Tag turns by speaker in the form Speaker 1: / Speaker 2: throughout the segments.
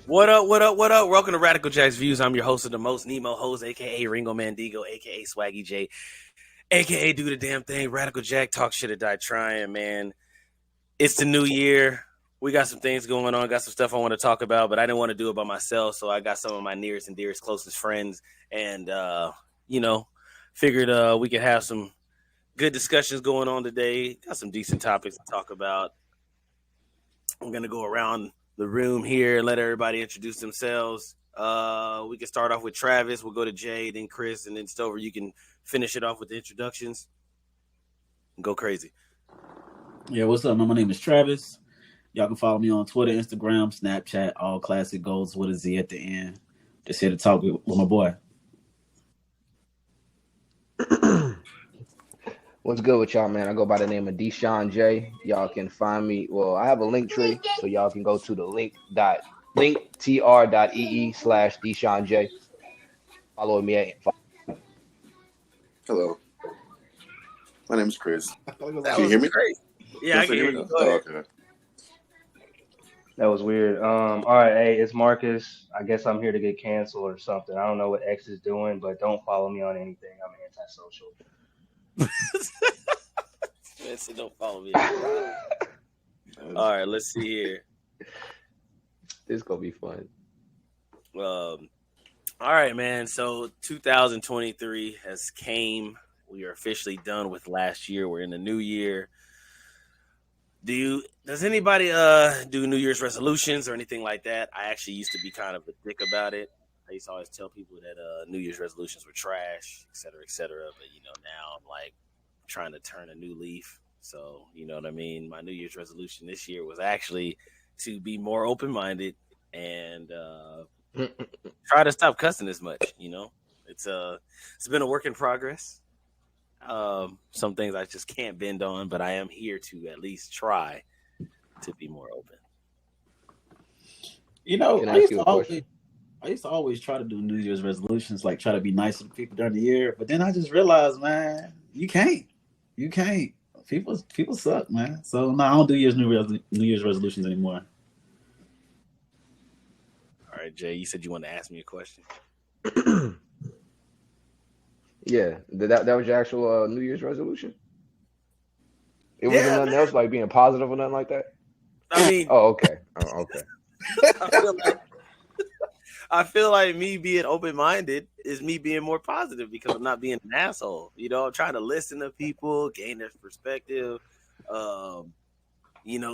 Speaker 1: What up, what up, what up? Welcome to Radical Jack's Views. I'm your host of the most, Nemo Hose, a.k.a. Ringo Mandigo, a.k.a. Swaggy J, a.k.a. Do the Damn Thing. Radical Jack, talk shit or die trying, man. It's the new year. We got some things going on, got some stuff I want to talk about, but I didn't want to do it by myself, so I got some of my nearest and dearest, closest friends, and, figured we could have some good discussions going on today. Got some decent topics to talk about. I'm going to go around the room here, let everybody introduce themselves. We can start off with Travis. We'll go to Jay, then Chris, and then Stover. You can finish it off with the introductions and go crazy.
Speaker 2: Yeah, what's up, man? My name is Travis. Y'all can follow me on Twitter, Instagram, Snapchat, all classic goals with a Z at the end. Just here to talk with my boy.
Speaker 3: What's good with y'all, man? I go by the name of DeshaunJay. Y'all can find me. Well, I have a link tree, so y'all can go to the linktr.ee/DeshaunJay. Follow me at.
Speaker 4: Hello. My name is Chris.
Speaker 1: Can
Speaker 4: you hear me?
Speaker 1: Great. Yeah, I can hear you.
Speaker 4: Okay.
Speaker 5: That was weird. All right, hey, it's Markus. I guess I'm here to get canceled or something. I don't know what X is doing, but don't follow me on anything. I'm antisocial.
Speaker 1: So don't follow me. All right, let's see here.
Speaker 3: This gonna be fun.
Speaker 1: All right, man. So 2023 has came. We are officially done with last year. We're in the new year. Does anybody do New Year's resolutions or anything like that? I actually used to be kind of a dick about it. I used to always tell people that New Year's resolutions were trash, et cetera, et cetera. But, now I'm like trying to turn a new leaf. So, you know what I mean? My New Year's resolution this year was actually to be more open-minded and try to stop cussing as much, It's been a work in progress. Some things I just can't bend on, but I am here to at least try to be more open.
Speaker 2: I used to always try to do New Year's resolutions, like try to be nice to people during the year. But then I just realized, man, you can't. People suck, man. So no, I don't do New Year's resolutions anymore.
Speaker 1: All right, Jay, you said you wanted to ask me a question.
Speaker 3: Yeah, that was your actual New Year's resolution? It wasn't nothing else like being positive or nothing like that?
Speaker 1: I mean...
Speaker 3: Oh, okay. Okay.
Speaker 1: I feel like me being open-minded is me being more positive because I'm not being an asshole. I'm trying to listen to people, gain their perspective,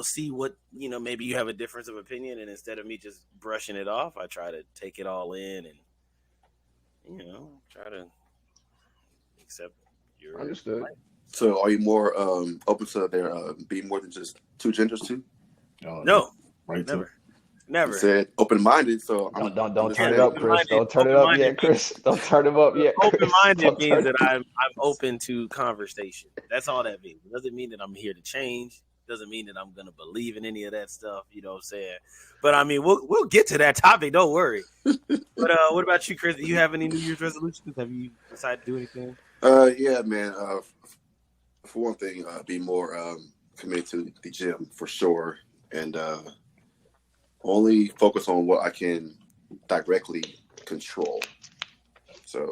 Speaker 1: see what, maybe you have a difference of opinion, and instead of me just brushing it off, I try to take it all in and, try to accept your...
Speaker 3: Understood.
Speaker 1: life.
Speaker 4: So are you more open to there being more than just two genders too?
Speaker 1: No, right. Never.
Speaker 4: You said open-minded, so
Speaker 3: don't turn it up, Chris. Don't turn it up yet, Chris. Don't turn him up yet.
Speaker 1: Open-minded means that I'm open to conversation. That's all that means. It doesn't mean that I'm here to change. It doesn't mean that I'm gonna believe in any of that stuff. You know what I'm saying? But I mean, we'll get to that topic. Don't worry. But what about you, Chris? Do you have any New Year's resolutions? Have you decided to do anything?
Speaker 4: Yeah, man. For one thing, be more committed to the gym for sure, and only focus on what I can directly control. So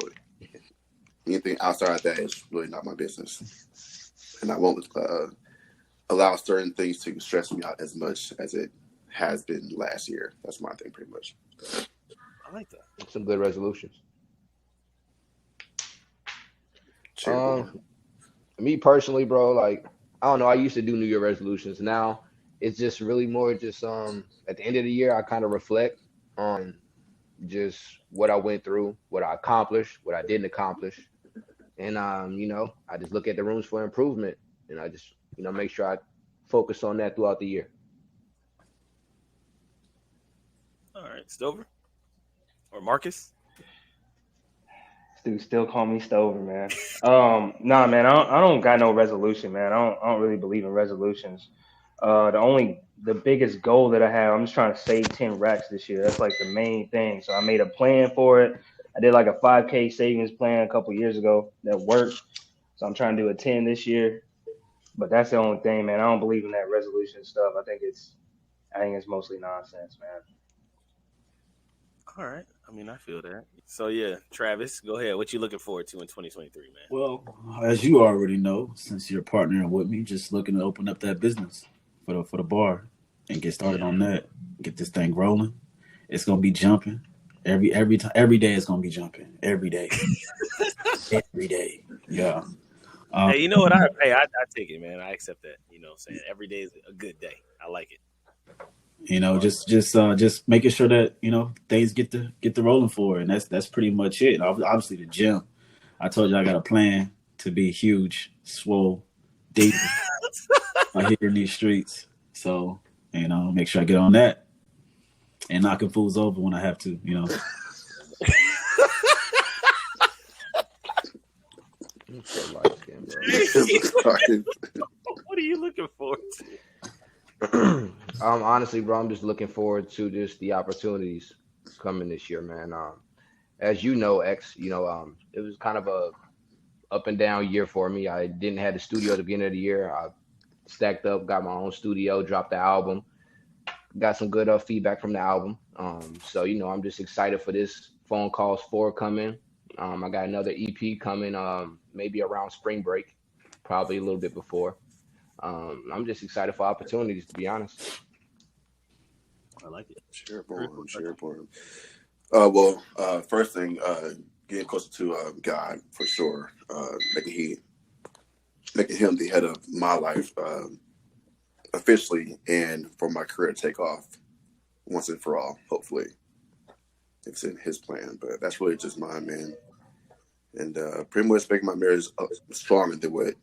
Speaker 4: anything outside of that is really not my business. And I won't allow certain things to stress me out as much as it has been last year. That's my thing pretty much.
Speaker 1: I like that.
Speaker 3: Some good resolutions. Me personally, bro, like, I don't know, I used to do New Year resolutions. Now it's just really more just at the end of the year I kind of reflect on just what I went through, what I accomplished, what I didn't accomplish. And I just look at the rooms for improvement, and I just make sure I focus on that throughout the year.
Speaker 1: All right, Stover or Marcus.
Speaker 5: Dude, still call me Stover, man. Nah, man, I don't got no resolution, man. I don't really believe in resolutions. The biggest goal that I have, I'm just trying to save 10 racks this year. That's like the main thing. So I made a plan for it. I did like a 5K savings plan a couple years ago that worked. So I'm trying to do a 10 this year. But that's the only thing, man. I don't believe in that resolution stuff. I think it's mostly nonsense, man.
Speaker 1: All right. I mean, I feel that. So yeah, Travis, go ahead. What you looking forward to in 2023, man?
Speaker 2: Well, as you already know, since you're partnering with me, just looking to open up that business for the bar and get started on that. Get this thing rolling. It's gonna be jumping every day. It's gonna be jumping every day, every day. Yeah.
Speaker 1: Hey, you know what? I take it, man. I accept that. You know what I'm saying? Every day is a good day. I like it.
Speaker 2: Just making sure that things get the rolling for it, and that's pretty much it. Obviously, the gym. I told you I got a plan to be huge, swole, deep here in these streets. So make sure I get on that and knocking fools over when I have to.
Speaker 1: What are you looking forward to?
Speaker 3: Honestly, bro, I'm just looking forward to just the opportunities coming this year, man. As you know, X, it was kind of a up and down year for me. I didn't have the studio at the beginning of the year. I stacked up, got my own studio, dropped the album, got some good feedback from the album. So I'm just excited for this Phone Calls 4 coming. I got another EP coming, maybe around spring break, probably a little bit before. I'm just excited for opportunities, to be honest.
Speaker 1: I like it.
Speaker 4: Share upon him. First thing, getting closer to God for sure. Making him the head of my life officially, and for my career to take off once and for all. Hopefully, it's in His plan, but that's really just mine, man. And pretty much making my marriage stronger than what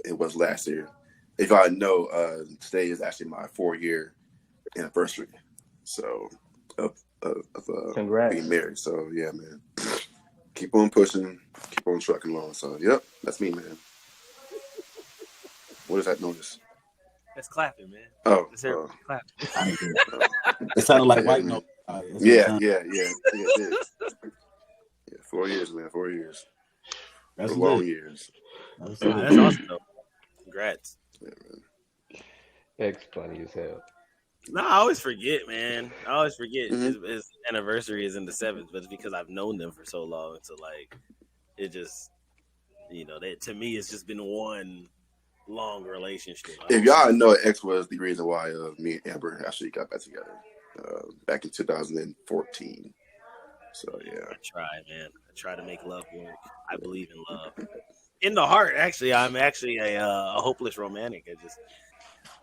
Speaker 4: it was last year. If I know, today is actually my 4-year anniversary. So of
Speaker 5: Congrats.
Speaker 4: being married. So yeah, man. Keep on pushing, keep on trucking along. So yep, that's me, man. What is that noise?
Speaker 1: That's clapping, man.
Speaker 4: Oh,
Speaker 1: clapping.
Speaker 2: It sounded like white
Speaker 4: man.
Speaker 2: noise.
Speaker 4: Yeah, it is. Yeah, 4 years, man. 4 years.
Speaker 2: That's
Speaker 4: For long
Speaker 2: lit.
Speaker 4: years.
Speaker 2: That's
Speaker 1: awesome, though. Congrats.
Speaker 4: Yeah, man.
Speaker 3: X funny as hell.
Speaker 1: No, I always forget, man. I always forget
Speaker 4: Mhm.
Speaker 1: his anniversary is in the 7th, but it's because I've known them for so long. So like, it just, that to me it's just been one long relationship.
Speaker 4: If y'all know, X was the reason why me and Amber actually got back together back in 2014. So yeah,
Speaker 1: I try, man. I try to make love work. I believe in love. In the heart, actually, I'm actually a hopeless romantic. I just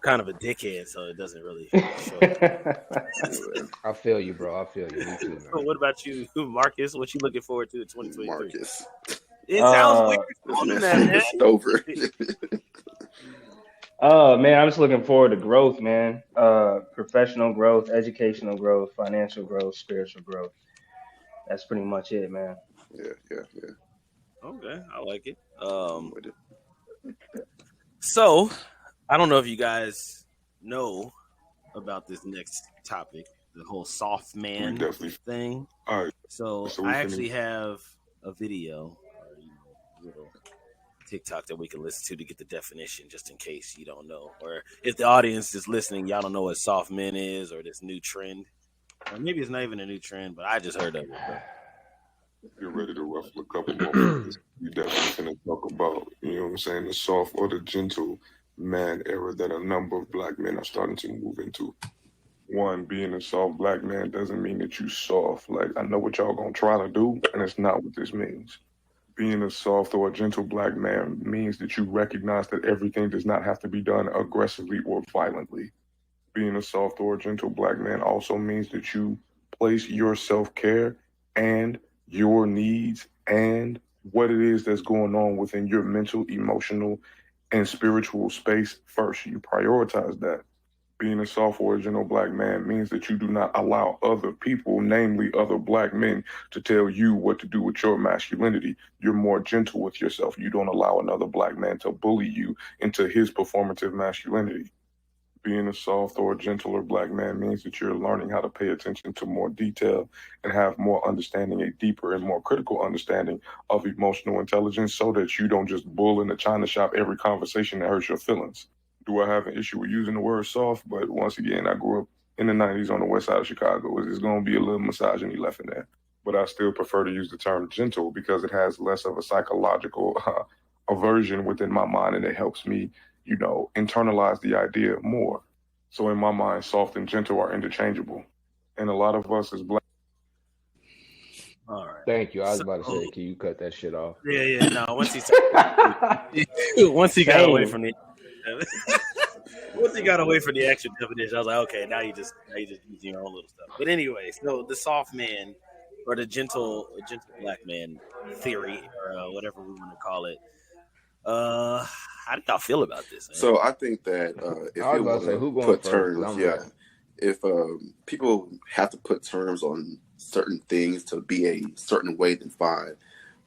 Speaker 1: kind of a dickhead, so it doesn't really show.
Speaker 3: I feel you, bro. I feel you. Me too,
Speaker 1: So
Speaker 3: man.
Speaker 1: what about you, Marcus? What you looking forward to in 2023?
Speaker 4: Marcus.
Speaker 1: It sounds weird calling that, man.
Speaker 4: It's over.
Speaker 5: Man, I'm just looking forward to growth, man. Professional growth, educational growth, financial growth, spiritual growth. That's pretty much it, man.
Speaker 4: Yeah.
Speaker 1: Okay, I like it.
Speaker 4: With it.
Speaker 1: So I don't know if you guys know about this next topic, the whole soft man thing.
Speaker 6: All right.
Speaker 1: So
Speaker 6: So we
Speaker 1: I
Speaker 6: finna-
Speaker 1: actually have a video or little TikTok that we can listen to get the definition, just in case you don't know, or if the audience is listening, y'all don't know what soft men is or this new trend, or maybe it's not even a new trend, but I just heard of it. But
Speaker 6: Get ready to ruffle a couple more feathers. We definitely finna talk about, the soft or the gentle man era that a number of black men are starting to move into. One, being a soft black man doesn't mean that you soft. Like, I know what y'all gonna try to do, and it's not what this means. Being a soft or a gentle black man means that you recognize that everything does not have to be done aggressively or violently. Being a soft or a gentle black man also means that you place your self-care and your needs and what it is that's going on within your mental, emotional, and spiritual space first. You prioritize that. Being a soft original black man means that you do not allow other people, namely other black men, to tell you what to do with your masculinity. You're more gentle with yourself. You don't allow another black man to bully you into his performative masculinity. Being a soft or gentler black man means that you're learning how to pay attention to more detail and have more understanding, a deeper and more critical understanding of emotional intelligence, so that you don't just bull in the china shop every conversation that hurts your feelings. Do I have an issue with using the word soft? But once again, I grew up in the 90s on the west side of Chicago. It's going to be a little misogyny left in there. But I still prefer to use the term gentle because it has less of a psychological aversion within my mind, and it helps me, internalize the idea more. So in my mind, soft and gentle are interchangeable. And a lot of us as black.
Speaker 1: All right.
Speaker 3: Thank you. I was about to say, can you cut that shit off?
Speaker 1: Yeah. No, once he got away from the once he got away from the actual definition, I was like, okay, now you just using your own little stuff. But anyway, so the soft man or the gentle black man theory, or whatever we want to call it. How do y'all feel about this, man?
Speaker 4: So I think that if you want to put terms, if people have to put terms on certain things to be a certain way, then fine.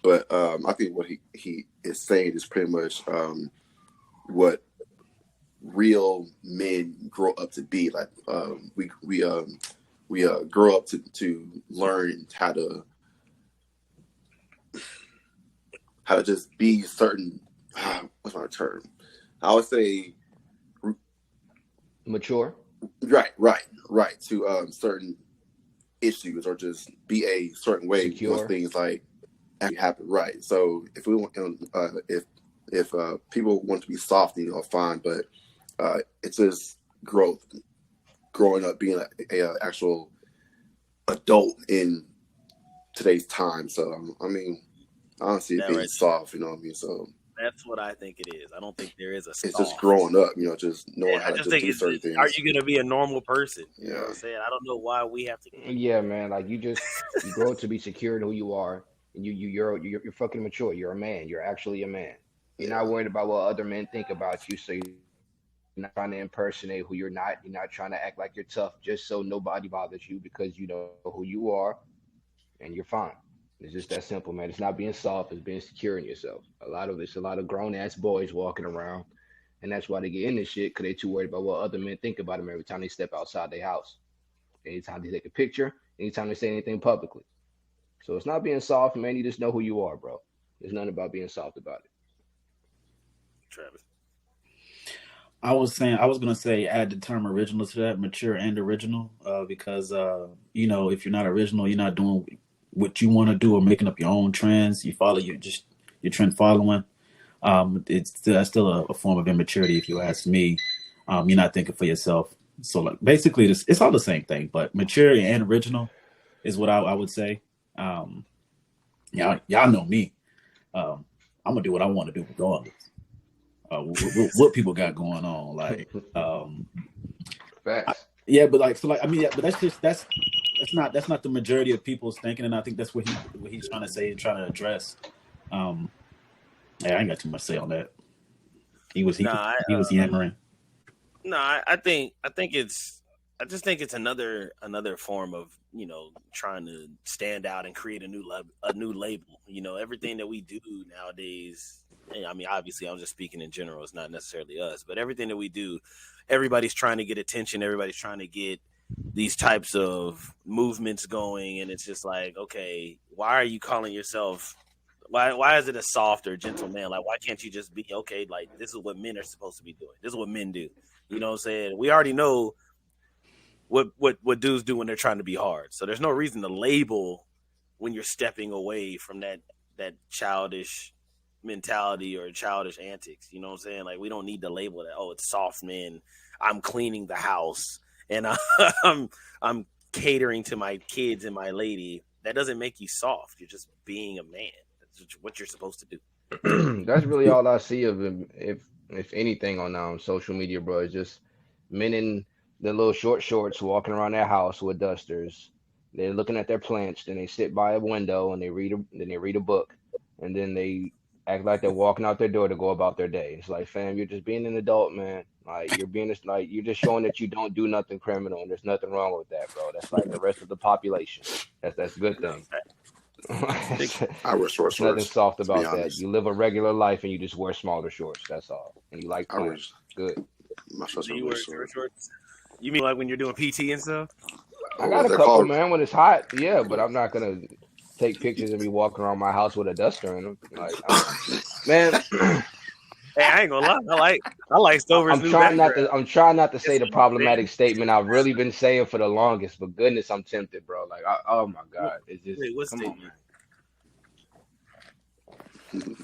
Speaker 4: But I think what he is saying is pretty much what real men grow up to be. Like we grow up to learn how to just be certain. What's my term? I would say
Speaker 3: mature.
Speaker 4: Right. To certain issues, or just be a certain way once things like actually happen. Right. So if we want, if people want to be soft, fine. But it's just growing up, being a actual adult in today's time. So I mean, honestly, being soft, you know what I mean. So.
Speaker 1: That's what I think it is. I don't think there is a soft.
Speaker 4: It's just growing up, just knowing how to just do certain things.
Speaker 1: Are you going to be a normal person? You know what I'm saying? I don't know why we have to.
Speaker 3: Yeah, man. Like you grow up to be secure in who you are, and you're fucking mature. You're a man. You're actually a man. You're not worried about what other men think about you. So you're not trying to impersonate who you're not. You're not trying to act like you're tough just so nobody bothers you, because you know who you are, and you're fine. It's just that simple, man. It's not being soft. It's being secure in yourself. A lot of grown-ass boys walking around, and that's why they get in this shit, because they're too worried about what other men think about them every time they step outside their house, anytime they take a picture, anytime they say anything publicly. So it's not being soft, man. You just know who you are, bro. There's nothing about being soft about it.
Speaker 1: Travis.
Speaker 2: I was going to say add the term original to that, mature and original, because, if you're not original, you're not doing what you want to do or making up your own trends. You follow your trend following. That's still a form of immaturity, if you ask me. You're not thinking for yourself. So like basically, it's all the same thing. But mature and original is what I would say. Y'all know me. I'm gonna do what I want to do regardless. What people got going on, like.
Speaker 3: Facts.
Speaker 2: That's not the majority of people's thinking, and I think that's what he's trying to say and trying to address. I ain't got too much to say on that. He was yammering.
Speaker 1: No, I just think it's another form of trying to stand out and create a new label. Everything that we do nowadays. I mean, obviously, I'm just speaking in general. It's not necessarily us, but everything that we do, everybody's trying to get attention. Everybody's trying to get these types of movements going, and it's just like, okay, why are you calling yourself? Why is it a soft or gentle man? Like, why can't you just be okay? Like, this is what men are supposed to be doing. This is what men do. You know what I'm saying? We already know what dudes do when they're trying to be hard. So there's no reason to label when you're stepping away from that childish mentality or childish antics. You know what I'm saying? Like, we don't need to label that. Oh, it's soft men. I'm cleaning the house and I'm catering to my kids and my lady. That doesn't make you soft. You're just being a man. That's what you're supposed to do.
Speaker 3: That's really all I see of him, if anything, on social media, bro. It's just men in the little short shorts walking around their house with dusters, They're looking at their plants, then they sit by a window and they read a book, and then they act like they're walking out their door to go about their day. It's like, fam, you're just being an adult, man. Like you're just showing that you don't do nothing criminal, and there's nothing wrong with that, bro. That's like the rest of the population. That's a good thing.
Speaker 4: I wear short shorts.
Speaker 3: Nothing soft about that.
Speaker 4: Honest.
Speaker 3: You live a regular life and you just wear smaller shorts. That's all. And you like plants. Good.
Speaker 4: My shorts
Speaker 1: Do
Speaker 4: are
Speaker 1: you
Speaker 4: really
Speaker 1: wear
Speaker 4: short.
Speaker 1: shorts? You mean like when you're doing PT and stuff?
Speaker 3: I got a
Speaker 4: They're
Speaker 3: couple,
Speaker 4: called-
Speaker 3: man, when it's hot. Yeah, but I'm not gonna take pictures and be walking around my house with a duster in them. Like, man,
Speaker 1: Hey, I ain't gonna lie. I like Stover's
Speaker 3: I'm
Speaker 1: new
Speaker 3: trying
Speaker 1: background.
Speaker 3: I'm trying not to say the problematic statement I've really been saying for the longest, but goodness, I'm tempted, bro. Like, oh my god, it's just
Speaker 1: Wait, what
Speaker 3: come on,
Speaker 1: statement?
Speaker 3: man.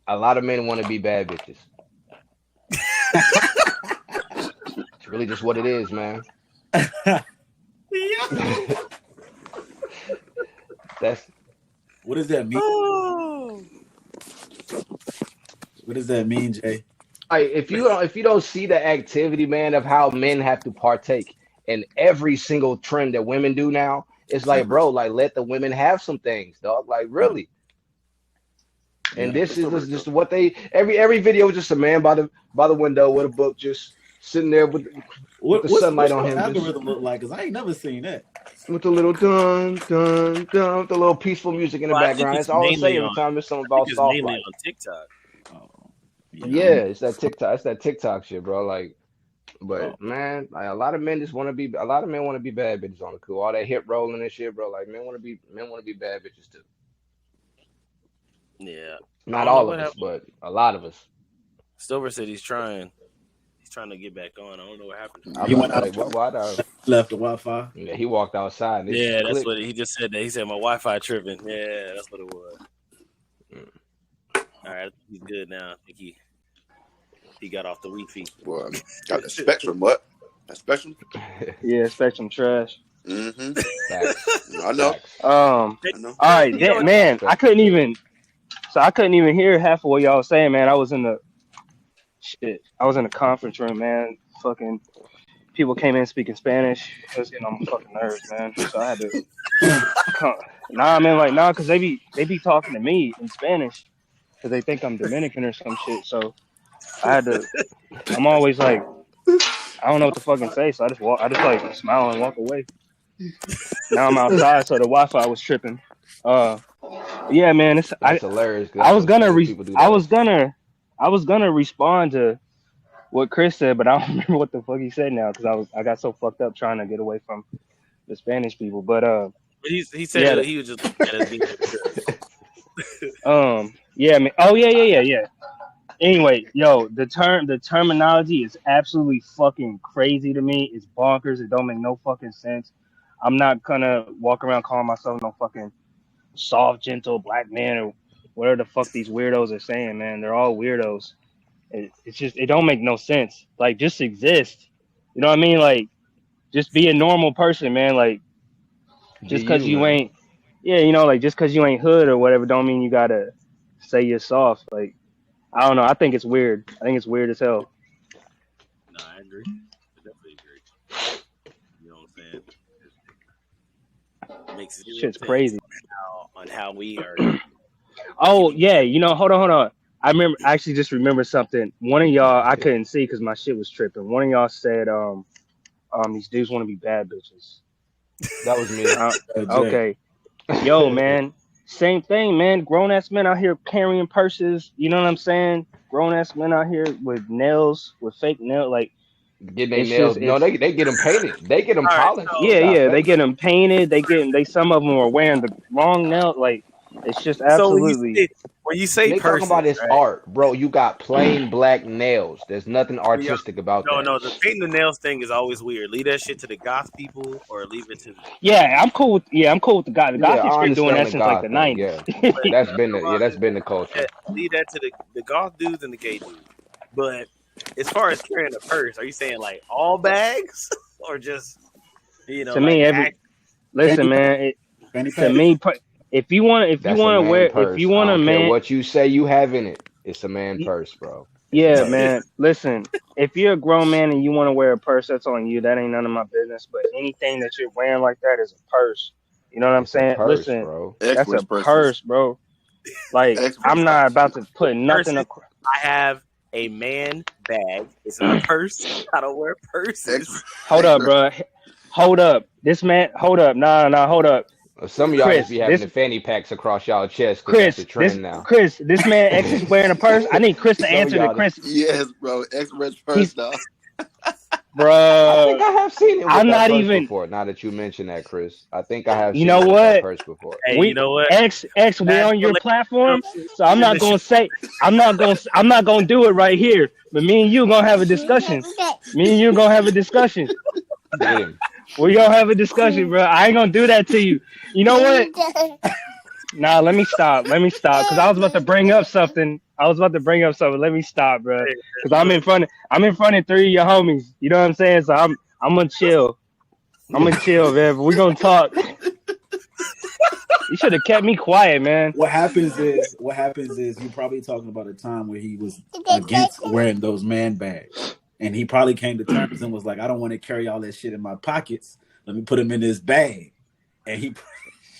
Speaker 3: A lot of men want to be bad bitches. It's really just what it is, man. That's
Speaker 2: What does that mean?
Speaker 1: Oh.
Speaker 2: What does that mean, Jay?
Speaker 3: like if you don't see the activity, man, of how men have to partake in every single trend that women do now, it's like, bro, like let the women have some things, dog. Like really. And
Speaker 2: Yeah.
Speaker 3: this is just what they every video is just a man by the window with a book just sitting there with the sunlight on
Speaker 2: what's
Speaker 3: him,
Speaker 2: the
Speaker 3: just-
Speaker 2: algorithm look like? Because I ain't never seen that.
Speaker 3: with the little dun dun dun with the little peaceful music in the
Speaker 1: Well, I think
Speaker 3: background.
Speaker 1: it's
Speaker 3: That's all I say
Speaker 1: mainly
Speaker 3: every
Speaker 1: on-
Speaker 3: time there's something
Speaker 1: I
Speaker 3: about
Speaker 1: think it's
Speaker 3: soft
Speaker 1: mainly
Speaker 3: life.
Speaker 1: on TikTok.
Speaker 2: Oh,
Speaker 3: Yeah, it's that TikTok. It's that TikTok shit, bro. Like, but
Speaker 2: Oh.
Speaker 3: man, like a lot of men want to be bad bitches on the cool. All that hip rolling and shit, bro. Like men want to be bad bitches too.
Speaker 1: Yeah.
Speaker 3: Not
Speaker 1: I don't know
Speaker 3: all
Speaker 1: what
Speaker 3: of us,
Speaker 1: happened.
Speaker 3: but a lot of us.
Speaker 1: Stover said he's trying to get back on. I don't know what happened.
Speaker 3: I
Speaker 2: He
Speaker 3: was
Speaker 2: went
Speaker 3: like,
Speaker 2: out.
Speaker 3: what?
Speaker 2: Left the Wi-Fi.
Speaker 3: Yeah, he walked outside. And it
Speaker 1: Yeah,
Speaker 3: just
Speaker 1: that's
Speaker 3: clicked.
Speaker 1: what he just said. That he said my Wi-Fi tripping. Yeah, that's what it was. All right, he's good now. I think he got off the Wi-Fi.
Speaker 4: Well, got the Spectrum. What? That Spectrum?
Speaker 5: Yeah, Spectrum trash.
Speaker 4: Mm-hmm.
Speaker 3: Facts.
Speaker 4: I know.
Speaker 3: Facts.
Speaker 5: Um.
Speaker 4: I know.
Speaker 5: All right,
Speaker 1: You know what?
Speaker 5: man. I couldn't even hear half of what y'all was saying, man. I was in the conference room, man. Fucking people came in speaking Spanish. It was getting on my fucking nerves, man. So I had to. Cause they be talking to me in Spanish, cause they think I'm Dominican or some shit. So I had to. I'm always like, I don't know what to fucking say, so I just like smile and walk away. Now I'm outside, so the Wi-Fi was tripping. Yeah, man.
Speaker 3: That's hilarious. 'Cause
Speaker 5: I was gonna
Speaker 3: people do that.
Speaker 5: I was gonna respond to what Chris said, but I don't remember what the fuck he said now because I got so fucked up trying to get away from the Spanish people. But
Speaker 1: He said
Speaker 5: Yeah.
Speaker 1: he was just looking at his video.
Speaker 5: yeah, man. Oh yeah. Anyway, yo, the terminology is absolutely fucking crazy to me. It's bonkers. It don't make no fucking sense. I'm not gonna walk around calling myself no fucking soft, gentle black man or whatever the fuck these weirdos are saying, man. They're all weirdos. It's just, it don't make no sense. Like, just exist. You know what I mean? Like, just be a normal person, man. Like, just because you
Speaker 3: man.
Speaker 5: ain't, yeah, you know, like, just because you ain't hood or whatever don't mean you gotta say you're soft. Like, I don't know. I think it's weird. I think it's weird as hell.
Speaker 1: No, I agree. I definitely agree. You know what I'm saying? It makes zero
Speaker 5: Shit's
Speaker 1: sense
Speaker 5: crazy.
Speaker 1: on how we are.
Speaker 5: Oh, yeah. You know, hold on. I actually just remember something. One of y'all, I couldn't see because my shit was tripping. One of y'all said, these dudes want to be bad bitches.
Speaker 3: That was me.
Speaker 5: Okay. Yo, man. Same thing, man. Grown ass men out here carrying purses. You know what I'm saying? Grown ass men out here with nails, with fake nails. Like,
Speaker 3: Getting their
Speaker 5: It's
Speaker 3: nails.
Speaker 5: just-
Speaker 3: No, they get them painted. They get them
Speaker 1: All right,
Speaker 3: polished.
Speaker 1: so-
Speaker 5: yeah. They get them painted. Some of them are wearing the wrong nail. Like, it's just
Speaker 1: So
Speaker 5: absolutely.
Speaker 1: when you say
Speaker 3: They
Speaker 1: person,
Speaker 3: talking about it's
Speaker 1: right?
Speaker 3: art, bro. You got plain black nails. There's nothing artistic about that.
Speaker 1: No, the painting the nails thing is always weird. Leave that shit to the goth people or leave it to.
Speaker 5: Yeah, I'm cool with the guy. The
Speaker 3: Yeah,
Speaker 5: Gothics
Speaker 3: I
Speaker 5: been doing that
Speaker 3: understand
Speaker 5: since like the
Speaker 3: the goth thing,
Speaker 5: 90s.
Speaker 3: yeah. That's been the culture.
Speaker 1: Leave that to the goth dudes and the gay dudes. But as far as carrying a purse, are you saying like all bags or just
Speaker 5: To me, listen, man.
Speaker 2: Fanny
Speaker 5: To
Speaker 2: pack.
Speaker 5: me, if you want to
Speaker 3: That's a
Speaker 5: wear,
Speaker 3: man purse.
Speaker 5: if you want
Speaker 3: I
Speaker 5: a
Speaker 3: don't care
Speaker 5: man,
Speaker 3: what you say you have in it, it's a man purse, bro.
Speaker 5: Yeah, man. Listen, if you're a grown man and you want to wear a purse, that's on you. That ain't none of my business. But anything that you're wearing like that is a purse. You know what I'm
Speaker 3: It's a
Speaker 5: saying?
Speaker 3: purse,
Speaker 5: Listen,
Speaker 3: bro.
Speaker 4: X
Speaker 5: that's a
Speaker 4: wears purses.
Speaker 5: purse, bro. Like,
Speaker 4: X
Speaker 5: I'm
Speaker 4: wears
Speaker 5: not
Speaker 4: purses.
Speaker 5: about to put nothing.
Speaker 1: Purses. I have a man bag. It's not a purse. I don't wear purses.
Speaker 5: Hold up, bro. Hold up. This man. Hold up. Nah. Hold up.
Speaker 3: Some of y'all
Speaker 5: Chris,
Speaker 3: just be having
Speaker 5: this-
Speaker 3: the fanny packs across y'all chest because
Speaker 5: Chris,
Speaker 3: that's the trend now.
Speaker 5: Chris, this man X is wearing a purse. I need Chris to
Speaker 3: Some of
Speaker 5: answer
Speaker 3: y'all
Speaker 5: to Chris,
Speaker 4: Yes, bro. X wears purse,
Speaker 5: He's-
Speaker 4: dog.
Speaker 3: I
Speaker 5: bro.
Speaker 3: think I have seen it with
Speaker 5: I'm
Speaker 3: that
Speaker 5: not
Speaker 3: purse
Speaker 5: even-
Speaker 3: before. Now that you mention that, Chris, I think I have
Speaker 5: You
Speaker 3: seen
Speaker 5: know
Speaker 3: it with
Speaker 5: what?
Speaker 3: that purse before.
Speaker 1: Hey, you know what?
Speaker 5: X, we on your platform, so I'm not gonna say, I'm not gonna do it right here. But me and you gonna have a discussion. Me and you gonna have a discussion.
Speaker 3: Get him.
Speaker 5: We gonna have a discussion, bro. I ain't gonna do that to you. You know what? Nah, let me stop, because I was about to bring up something. Let me stop, bro, because I'm in front of 3 of your homies. You know what I'm saying? So I'm gonna chill. Man. But we gonna talk. You should have kept me quiet, man.
Speaker 2: What happens is you're probably talking about a time where he was against wearing those man bags, and he probably came to terms and was like, I don't want to carry all that shit in my pockets. Let me put them in this bag, and he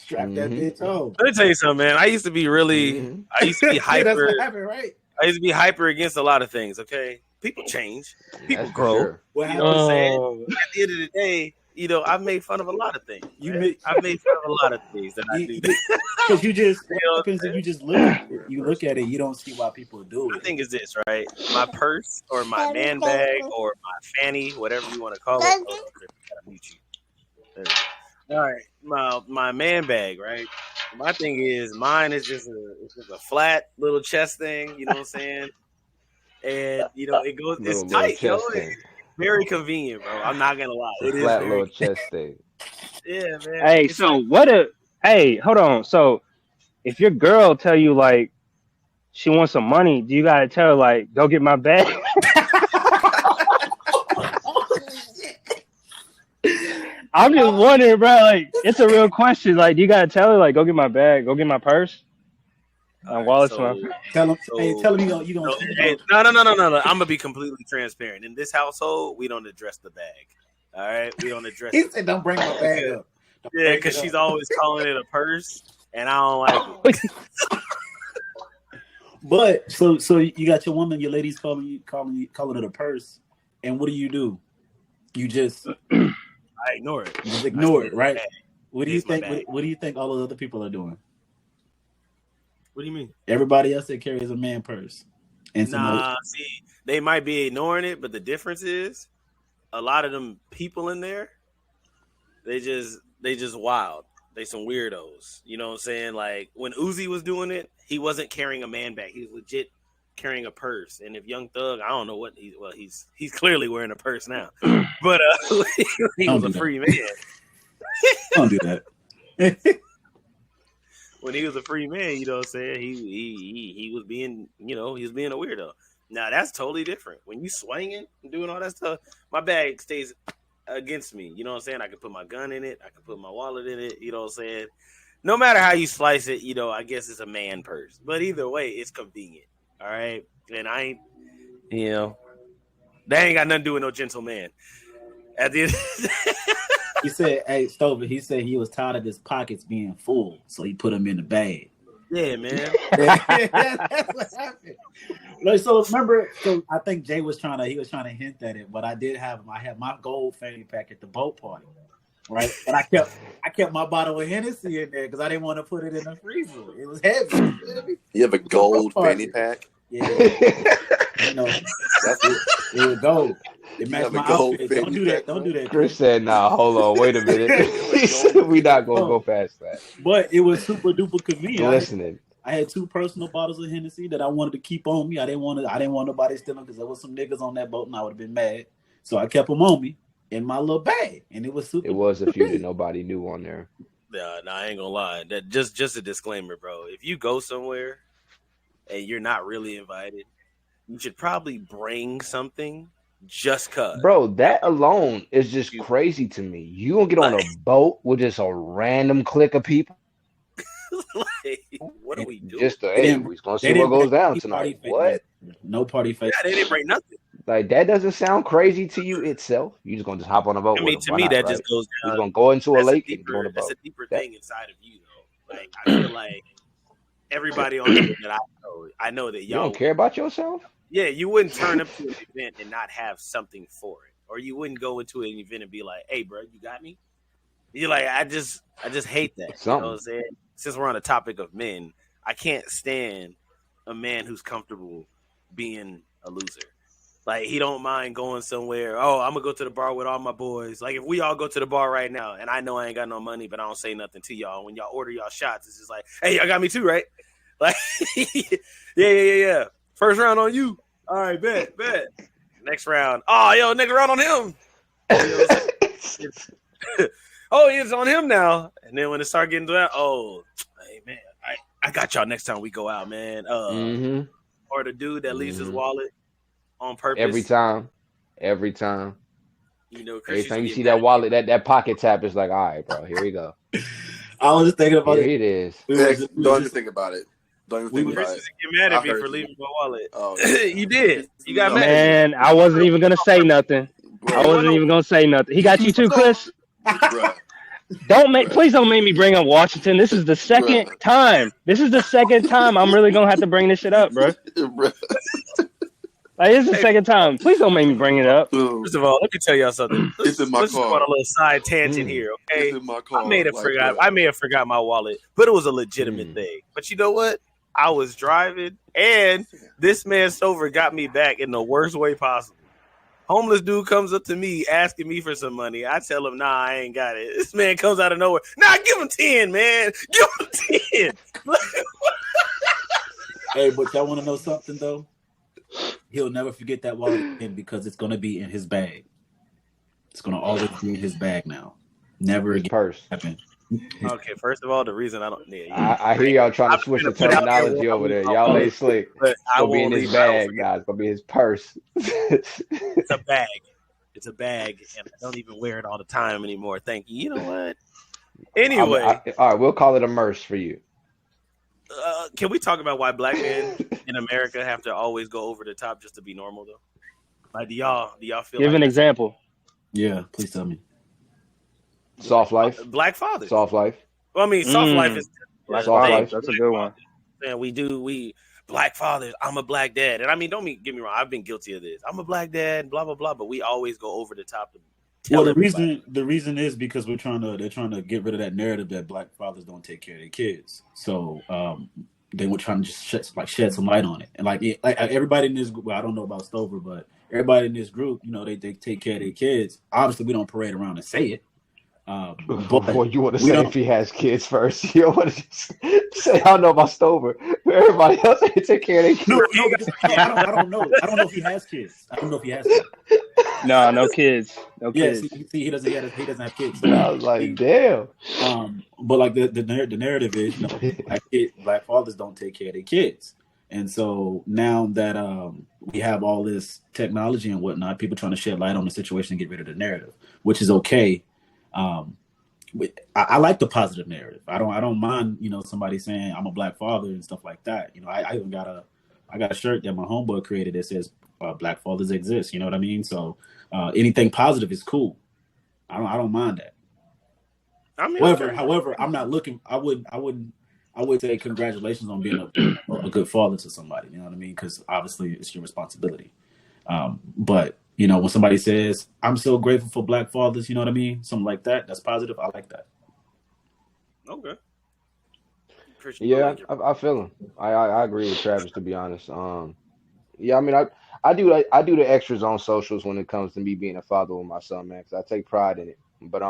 Speaker 2: strapped that bitch on.
Speaker 1: Let me tell you something, man. I used to be hyper.
Speaker 2: That's what happened, right?
Speaker 1: I used to be hyper against a lot of things. Okay, people change, people
Speaker 3: That's for
Speaker 1: grow.
Speaker 3: sure.
Speaker 2: What
Speaker 1: You know what I'm saying?
Speaker 5: Oh,
Speaker 1: At the end of the day, you know, I've made fun of a lot of things.
Speaker 2: You
Speaker 1: I've made fun of a lot of things that I do.
Speaker 2: Because you just
Speaker 1: You know what
Speaker 2: happens if you just look at it, you don't see why people do
Speaker 1: My
Speaker 2: it.
Speaker 1: thing is this, right? My purse or my man bag or my fanny, whatever you want to call it. Oh, okay, gotta mute you. There we go. All right, my man bag, right? My thing is, mine is just a flat little chest thing. You know what I'm saying? And you know, it goes. It's
Speaker 3: Little
Speaker 1: tight, yo.
Speaker 3: chest thing.
Speaker 1: It's very convenient, bro. I'm not gonna lie. It is
Speaker 3: Flat
Speaker 1: very.
Speaker 3: little chest thing.
Speaker 1: Yeah, man.
Speaker 5: hey,
Speaker 1: It's
Speaker 5: so
Speaker 1: like-
Speaker 5: hey, hold on. So if your girl tell you like she wants some money, do you gotta tell her like go get my bag? I'm just wondering, bro. Like it's a real question. Like, do you gotta tell her like go get my bag, go get my purse?
Speaker 1: All
Speaker 5: Wallet's
Speaker 1: so-
Speaker 5: my-
Speaker 2: Tell him,
Speaker 1: So-
Speaker 2: tell him you gonna.
Speaker 1: Hey, no. I'm gonna be completely transparent. In this household, we don't address the bag. All right, we don't address.
Speaker 2: He said, "Don't bring my bag up." Don't
Speaker 1: Yeah,
Speaker 2: bring
Speaker 1: because
Speaker 2: it
Speaker 1: she's
Speaker 2: up.
Speaker 1: always calling it a purse, and I don't like it.
Speaker 2: But so you got your woman, your ladies calling it a purse, and what do? You just
Speaker 1: I ignore it.
Speaker 2: you just ignore it, right?
Speaker 1: Bag.
Speaker 2: What do you
Speaker 1: It's my
Speaker 2: think?
Speaker 1: bag.
Speaker 2: What do you think all those other people are doing?
Speaker 1: What do you mean?
Speaker 2: Everybody else that carries a man purse, and some other-
Speaker 1: Nah, see, they might be ignoring it, but the difference is a lot of them people in there, they just wild. They some weirdos. You know what I'm saying? Like when Uzi was doing it, he wasn't carrying a man bag. He was legit carrying a purse. And if Young Thug, I don't know what he's clearly wearing a purse now. But he
Speaker 2: Don't
Speaker 1: was a
Speaker 2: do that.
Speaker 1: free man.
Speaker 2: don't do that.
Speaker 1: When he was a free man, you know what I'm saying? He was being, he was being a weirdo. Now that's totally different. When you swinging and doing all that stuff, my bag stays against me. You know what I'm saying? I can put my gun in it. I can put my wallet in it. You know what I'm saying? No matter how you slice it, I guess it's a man purse. But either way, it's convenient. All right? And I ain't, that ain't got nothing to do with no gentleman. At the end of the day.
Speaker 2: He said, "Hey, Stover." He said he was tired of his pockets being full, so he put them in the bag.
Speaker 1: Yeah, man.
Speaker 2: That's what happened. Like, so remember, I think Jay was trying to hint at it, but I had my gold fanny pack at the boat party, right? And I kept my bottle of Hennessy in there because I didn't want to put it in the freezer. It was heavy.
Speaker 4: You have a gold fanny pack?
Speaker 2: Yeah, that's it. It was gold. It matched
Speaker 4: have a
Speaker 2: my
Speaker 4: gold
Speaker 2: outfit.
Speaker 4: fanny
Speaker 2: Don't do that.
Speaker 4: pack,
Speaker 2: Don't do that.
Speaker 3: Chris said, "Nah, hold on, wait a minute. He said, we not gonna go past that."
Speaker 2: But it was super duper convenient.
Speaker 3: Listening.
Speaker 2: I had 2 personal bottles of Hennessy that I wanted to keep on me. I didn't want nobody stealing because there was some niggas on that boat and I would have been mad. So I kept them on me in my little bag, and it was super.
Speaker 3: It was a few that nobody knew on there.
Speaker 1: Nah, I ain't gonna lie. That just a disclaimer, bro. If you go somewhere and you're not really invited, you should probably bring something just cause.
Speaker 3: Bro, that alone is just crazy to me. You gonna get on a boat with just a random clique of people?
Speaker 1: Like, what are we doing?
Speaker 3: Just hey, we're gonna see what goes down tonight. What?
Speaker 2: No party face.
Speaker 1: Yeah, they didn't bring nothing.
Speaker 3: Like that doesn't sound crazy to you itself. You just gonna just hop on a boat.
Speaker 1: I mean,
Speaker 3: with
Speaker 1: to
Speaker 3: them.
Speaker 1: me,
Speaker 3: Why
Speaker 1: that
Speaker 3: not,
Speaker 1: just
Speaker 3: right?
Speaker 1: goes
Speaker 3: You're
Speaker 1: down.
Speaker 3: gonna go into a
Speaker 1: That's
Speaker 3: lake and go on a
Speaker 1: that's
Speaker 3: boat.
Speaker 1: a deeper
Speaker 3: That-
Speaker 1: thing inside of you, though. Like I feel like everybody on here that I know that
Speaker 3: You don't
Speaker 1: y'all,
Speaker 3: care about yourself?
Speaker 1: yeah, you wouldn't turn up to an event and not have something for it, or you wouldn't go into an event and be like, "Hey, bro, you got me." You're like, I just hate that. You know
Speaker 3: Something.
Speaker 1: what I'm saying? Since we're on the topic of men, I can't stand a man who's comfortable being a loser. Like he don't mind going somewhere. Oh, I'm gonna go to the bar with all my boys. Like if we all go to the bar right now, and I know I ain't got no money, but I don't say nothing to y'all. When y'all order y'all shots, it's just like, hey, y'all got me too, right? Like, yeah. First round on you. All right, bet. Next round. Oh, yo, nigga, round on him. You know what I'm saying? Oh, it's on him now. And then when it start getting to that, oh, hey man, I got y'all next time we go out, man. Or the dude that leaves his wallet on purpose.
Speaker 3: Every time.
Speaker 1: You know,
Speaker 3: Every time you see that wallet, that pocket tap is like, all right, bro, here we go.
Speaker 2: I was just thinking about
Speaker 3: Here
Speaker 2: it.
Speaker 3: it is.
Speaker 4: Don't even think about it. Don't even think
Speaker 1: Chris
Speaker 4: about
Speaker 1: used
Speaker 4: it.
Speaker 1: to get mad at
Speaker 4: I
Speaker 1: me
Speaker 4: heard
Speaker 1: for
Speaker 4: you.
Speaker 1: leaving my wallet.
Speaker 4: Oh, yeah.
Speaker 1: You did. You got mad.
Speaker 5: Man, I wasn't even gonna say nothing. I wasn't even gonna say nothing. He got you too, Chris.
Speaker 4: Bruh.
Speaker 5: Please don't make me bring up Washington. This is the second
Speaker 4: Bruh.
Speaker 5: time. I'm really gonna have to bring this shit up, bro.
Speaker 4: Bruh.
Speaker 5: Like this is the second time. Please don't make me bring it up.
Speaker 1: First of all, let me tell y'all something.
Speaker 4: It's in my
Speaker 1: Let's just go
Speaker 4: car.
Speaker 1: on a little side tangent here, okay?
Speaker 4: It's in my car.
Speaker 1: I may have forgot my wallet, but it was a legitimate thing. But you know what? I was driving, and this man Stover got me back in the worst way possible. Homeless dude comes up to me asking me for some money. I tell him, nah, I ain't got it. This man comes out of nowhere. Nah, give him 10, man. Give him 10.
Speaker 2: Hey, but y'all want to know something, though? He'll never forget that wallet again because it's going to be in his bag. It's going to always be in his bag now. Never
Speaker 3: His
Speaker 2: again
Speaker 3: purse.
Speaker 2: happen.
Speaker 1: Okay, first of all, the reason I don't need
Speaker 3: I hear y'all trying to switch the terminology over there. Y'all ain't slick.
Speaker 1: but
Speaker 3: It's
Speaker 1: I
Speaker 3: gonna be
Speaker 1: won't
Speaker 3: in his
Speaker 1: leave. I don't
Speaker 3: bag,
Speaker 1: forget.
Speaker 3: guys. It's gonna be his purse.
Speaker 1: It's a bag. It's a bag, and I don't even wear it all the time anymore. Thank you. You know what? Anyway,
Speaker 3: all right, we'll call it a merce for you.
Speaker 1: can we talk about why black men in America have to always go over the top just to be normal, though? Like, do y'all feel
Speaker 5: Give
Speaker 1: like
Speaker 5: an
Speaker 1: that's-
Speaker 5: example.
Speaker 2: Yeah, please tell me.
Speaker 3: Soft life.
Speaker 1: Black fathers.
Speaker 3: Soft life.
Speaker 1: Well, I mean, soft life is
Speaker 5: Black
Speaker 3: Soft
Speaker 5: father.
Speaker 3: life.
Speaker 5: That's a good one.
Speaker 1: and we black fathers. I'm a black dad, and I mean, get me wrong. I've been guilty of this. I'm a black dad, blah blah blah. But we always go over the top to tell
Speaker 2: Well, the
Speaker 1: everybody.
Speaker 2: reason is because they're trying to get rid of that narrative that black fathers don't take care of their kids. So they were trying to just shed some light on it. And like everybody in this group, well, I don't know about Stover, but everybody in this group, you know, they take care of their kids. Obviously, we don't parade around and say it.
Speaker 3: Boy, you want to say if he has kids first? You want to say I don't know about Stover. Everybody else they take care of their kids.
Speaker 2: No, I don't know. I don't know if he has kids. I don't know if he has kids.
Speaker 5: No kids. No
Speaker 2: Yes,
Speaker 5: kids.
Speaker 2: he doesn't have kids.
Speaker 3: I was like, damn.
Speaker 2: But like the narrative is, you know, black fathers don't take care of their kids, and so now that we have all this technology and whatnot, people trying to shed light on the situation and get rid of the narrative, which is okay. I like the positive narrative. I don't mind, you know, somebody saying I'm a black father and stuff like that. You know, I even got a shirt that my homeboy created that says black fathers exist. You know what I mean? So anything positive is cool. I don't mind that.
Speaker 1: I mean,
Speaker 2: However, I'm not looking. I would say congratulations on being a good father to somebody. You know what I mean? Because obviously it's your responsibility. But you know, when somebody says, I'm so grateful for black fathers, you know what I mean? Something like that. That's positive. I like that.
Speaker 1: Okay.
Speaker 3: Yeah, I feel him. I agree with Travis, to be honest. Yeah, I mean, I do the extras on socials when it comes to me being a father with my son, man, because I take pride in it. But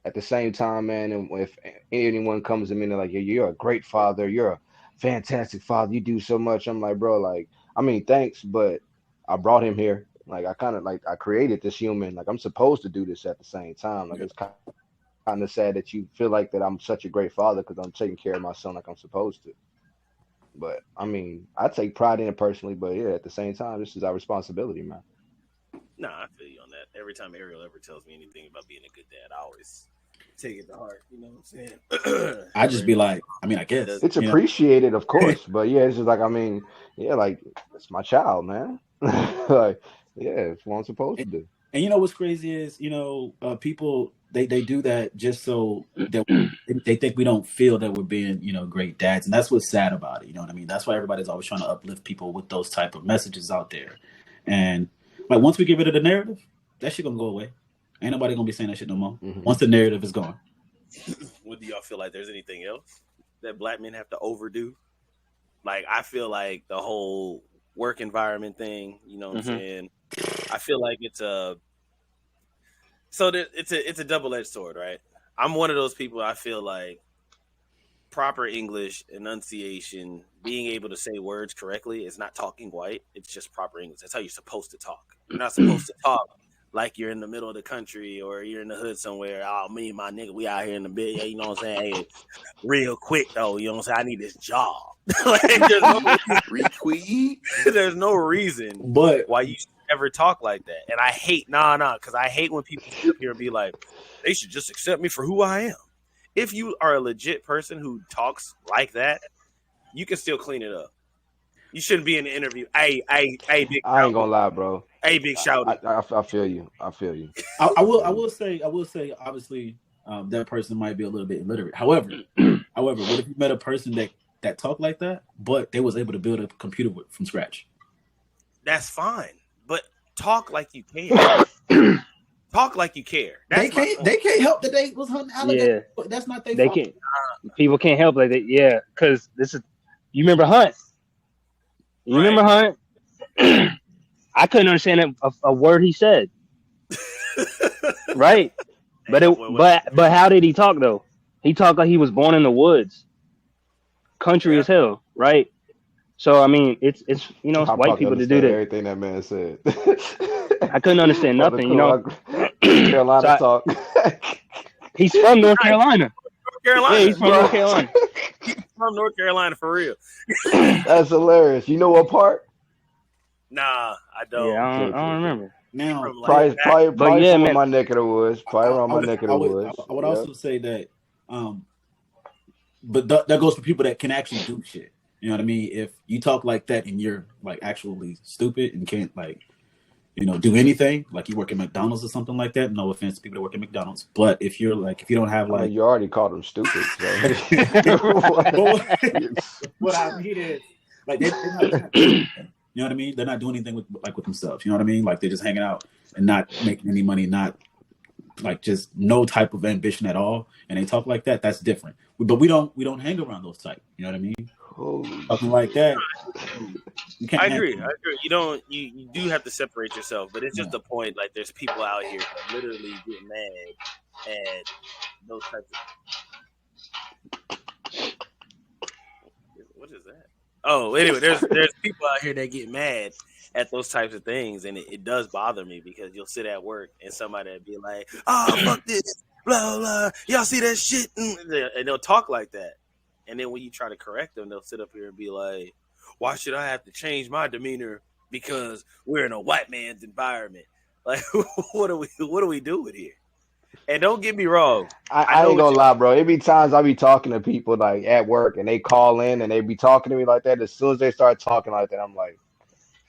Speaker 3: at the same time, man, and if anyone comes to me and they're like, yeah, you're a great father, you're a fantastic father, you do so much. I'm like, bro, like, I mean, thanks, but I brought him here. Like, I created this human. Like, I'm supposed to do this at the same time. Like, it's kind of sad that you feel like that I'm such a great father because I'm taking care of my son like I'm supposed to. But I mean, I take pride in it personally. But yeah, at the same time, this is our responsibility, man.
Speaker 1: Nah, I feel you on that. Every time Ariel ever tells me anything about being a good dad, I always take it to heart. You know what I'm saying?
Speaker 2: I just be like, I mean, I guess
Speaker 3: It's appreciated, of course, but yeah, it's just like, I mean, yeah, like it's my child, man. Like, yeah, it's what I'm supposed to do.
Speaker 2: And you know what's crazy is, people they do that just so that they think we don't feel that we're being, great dads, and that's what's sad about it. You know what I mean? That's why everybody's always trying to uplift people with those type of messages out there. And like once we get rid of the narrative, that shit gonna go away. Ain't nobody gonna be saying that shit no more.
Speaker 3: Mm-hmm.
Speaker 2: Once the narrative is gone.
Speaker 1: What do y'all feel like? There's anything else that black men have to overdo? Like I feel like the whole work environment thing. You know what I'm saying? I feel like it's a double-edged sword, right? I'm one of those people. I feel like proper English enunciation, being able to say words correctly, is not talking white. It's just proper English. That's how you're supposed to talk. You're not supposed to talk like you're in the middle of the country or you're in the hood somewhere. Oh, me and my nigga, we out here in the bed. You know what I'm saying? Hey, real quick though, you know what I'm saying? I need this job. Like, there's no reason
Speaker 2: But
Speaker 1: why you ever talk like that. And I hate because I hate when people sit here and be like, they should just accept me for who I am. If you are a legit person who talks like that, you can still clean it up. You shouldn't be in the interview. Hey, big.
Speaker 3: I ain't gonna lie, bro.
Speaker 1: Hey, big shout.
Speaker 3: I feel you.
Speaker 2: I will say, obviously, that person might be a little bit illiterate. However, what if you met a person that talked like that, but they was able to build a computer from scratch?
Speaker 1: That's fine, but talk like you care. Talk like you care.
Speaker 2: They can't help that they was hunting alligators. Yeah. That's not their fault.
Speaker 5: People can't help like that. Yeah, because you remember Hunt. You remember Hunt? I couldn't understand a word he said. Right? But how did he talk though? He talked like he was born in the woods. Country as hell, right? So I mean, it's it's white people to do that.
Speaker 3: Everything that man said.
Speaker 5: I couldn't understand nothing,
Speaker 3: Carolina talk.
Speaker 5: He's from North Carolina.
Speaker 1: Yeah,
Speaker 5: he's from North Carolina.
Speaker 1: He's from North Carolina for real.
Speaker 3: That's hilarious. You know what part?
Speaker 1: Nah, I don't.
Speaker 5: Yeah, I don't remember.
Speaker 2: Now,
Speaker 3: probably from my neck of the woods. Probably around my neck of the woods.
Speaker 2: I would also say that, but that goes for people that can actually do shit. You know what I mean? If you talk like that and you're like actually stupid and can't do anything, like you work at McDonald's or something like that. No offense to people that work at McDonald's, but if you don't have like,
Speaker 3: you already called them stupid. So.
Speaker 2: What I mean is, like they're not, you know what I mean? They're not doing anything with themselves. You know what I mean? Like they're just hanging out and not making any money, not like just no type of ambition at all. And they talk like that. That's different. But we don't hang around those type. You know what I mean? Something like that. You can't.
Speaker 1: I agree. You do have to separate yourself, but it's just the point. Like there's people out here that literally get mad at those types of. What is that? Oh, anyway, there's people out here that get mad at those types of things, and it does bother me because you'll sit at work and somebody will be like, "Oh, fuck this, blah blah, y'all see that shit," and they'll talk like that. And then when you try to correct them, they'll sit up here and be like, "Why should I have to change my demeanor because we're in a white man's environment?" Like, what do we do it here? And don't get me wrong,
Speaker 3: I ain't gonna lie, bro. It be times I be talking to people like at work, and they call in and they be talking to me like that. As soon as they start talking like that, I'm like,